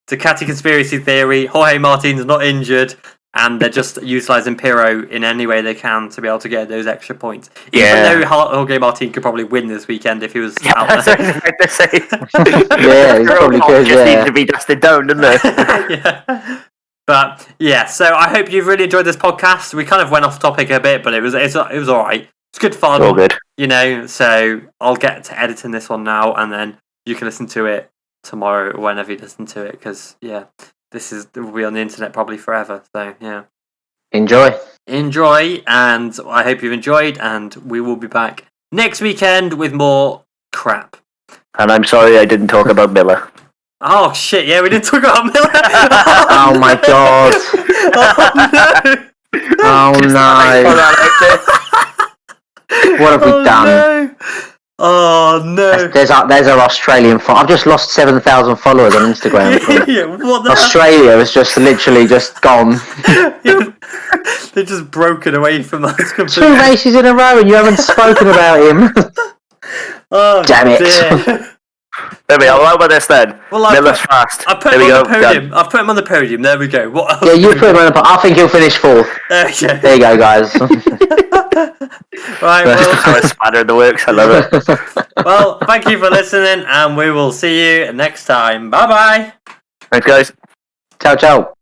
Ducati conspiracy theory. Jorge Martin's not injured, and they're just utilising Pirro in any way they can to be able to get those extra points. Even though Jorge Martin could probably win this weekend if he was out there. To say. Yeah, he's probably good. Just needs to be dusted down, doesn't it? Yeah. But yeah, so I hope you've really enjoyed this podcast. We kind of went off topic a bit, but it was all right. It's good fun. All good. So I'll get to editing this one now, and then you can listen to it tomorrow or whenever you listen to it, because it will be on the internet probably forever. So yeah, enjoy, and I hope you've enjoyed. And we will be back next weekend with more crap. And I'm sorry I didn't talk about Miller. Oh shit! Yeah, we didn't talk about Miller. Oh my god! Oh no! What have we done? No. Oh no! There's our Australian. I've just lost 7,000 followers on Instagram. Australia has just literally just gone. They're just broken away from us completely. 2 races in a row, and you haven't spoken about him. Oh damn it! Dear. There we go. How about this then? Well, Miller's fast. I put him on the podium. I've put him on the podium. There we go. What else? Yeah, you put him on the podium. I think he'll finish 4th. Okay. There you go, guys. Right. Well, a spanner in the works. I love it. Well, thank you for listening, and we will see you next time. Bye bye. Thanks, guys. Ciao, ciao.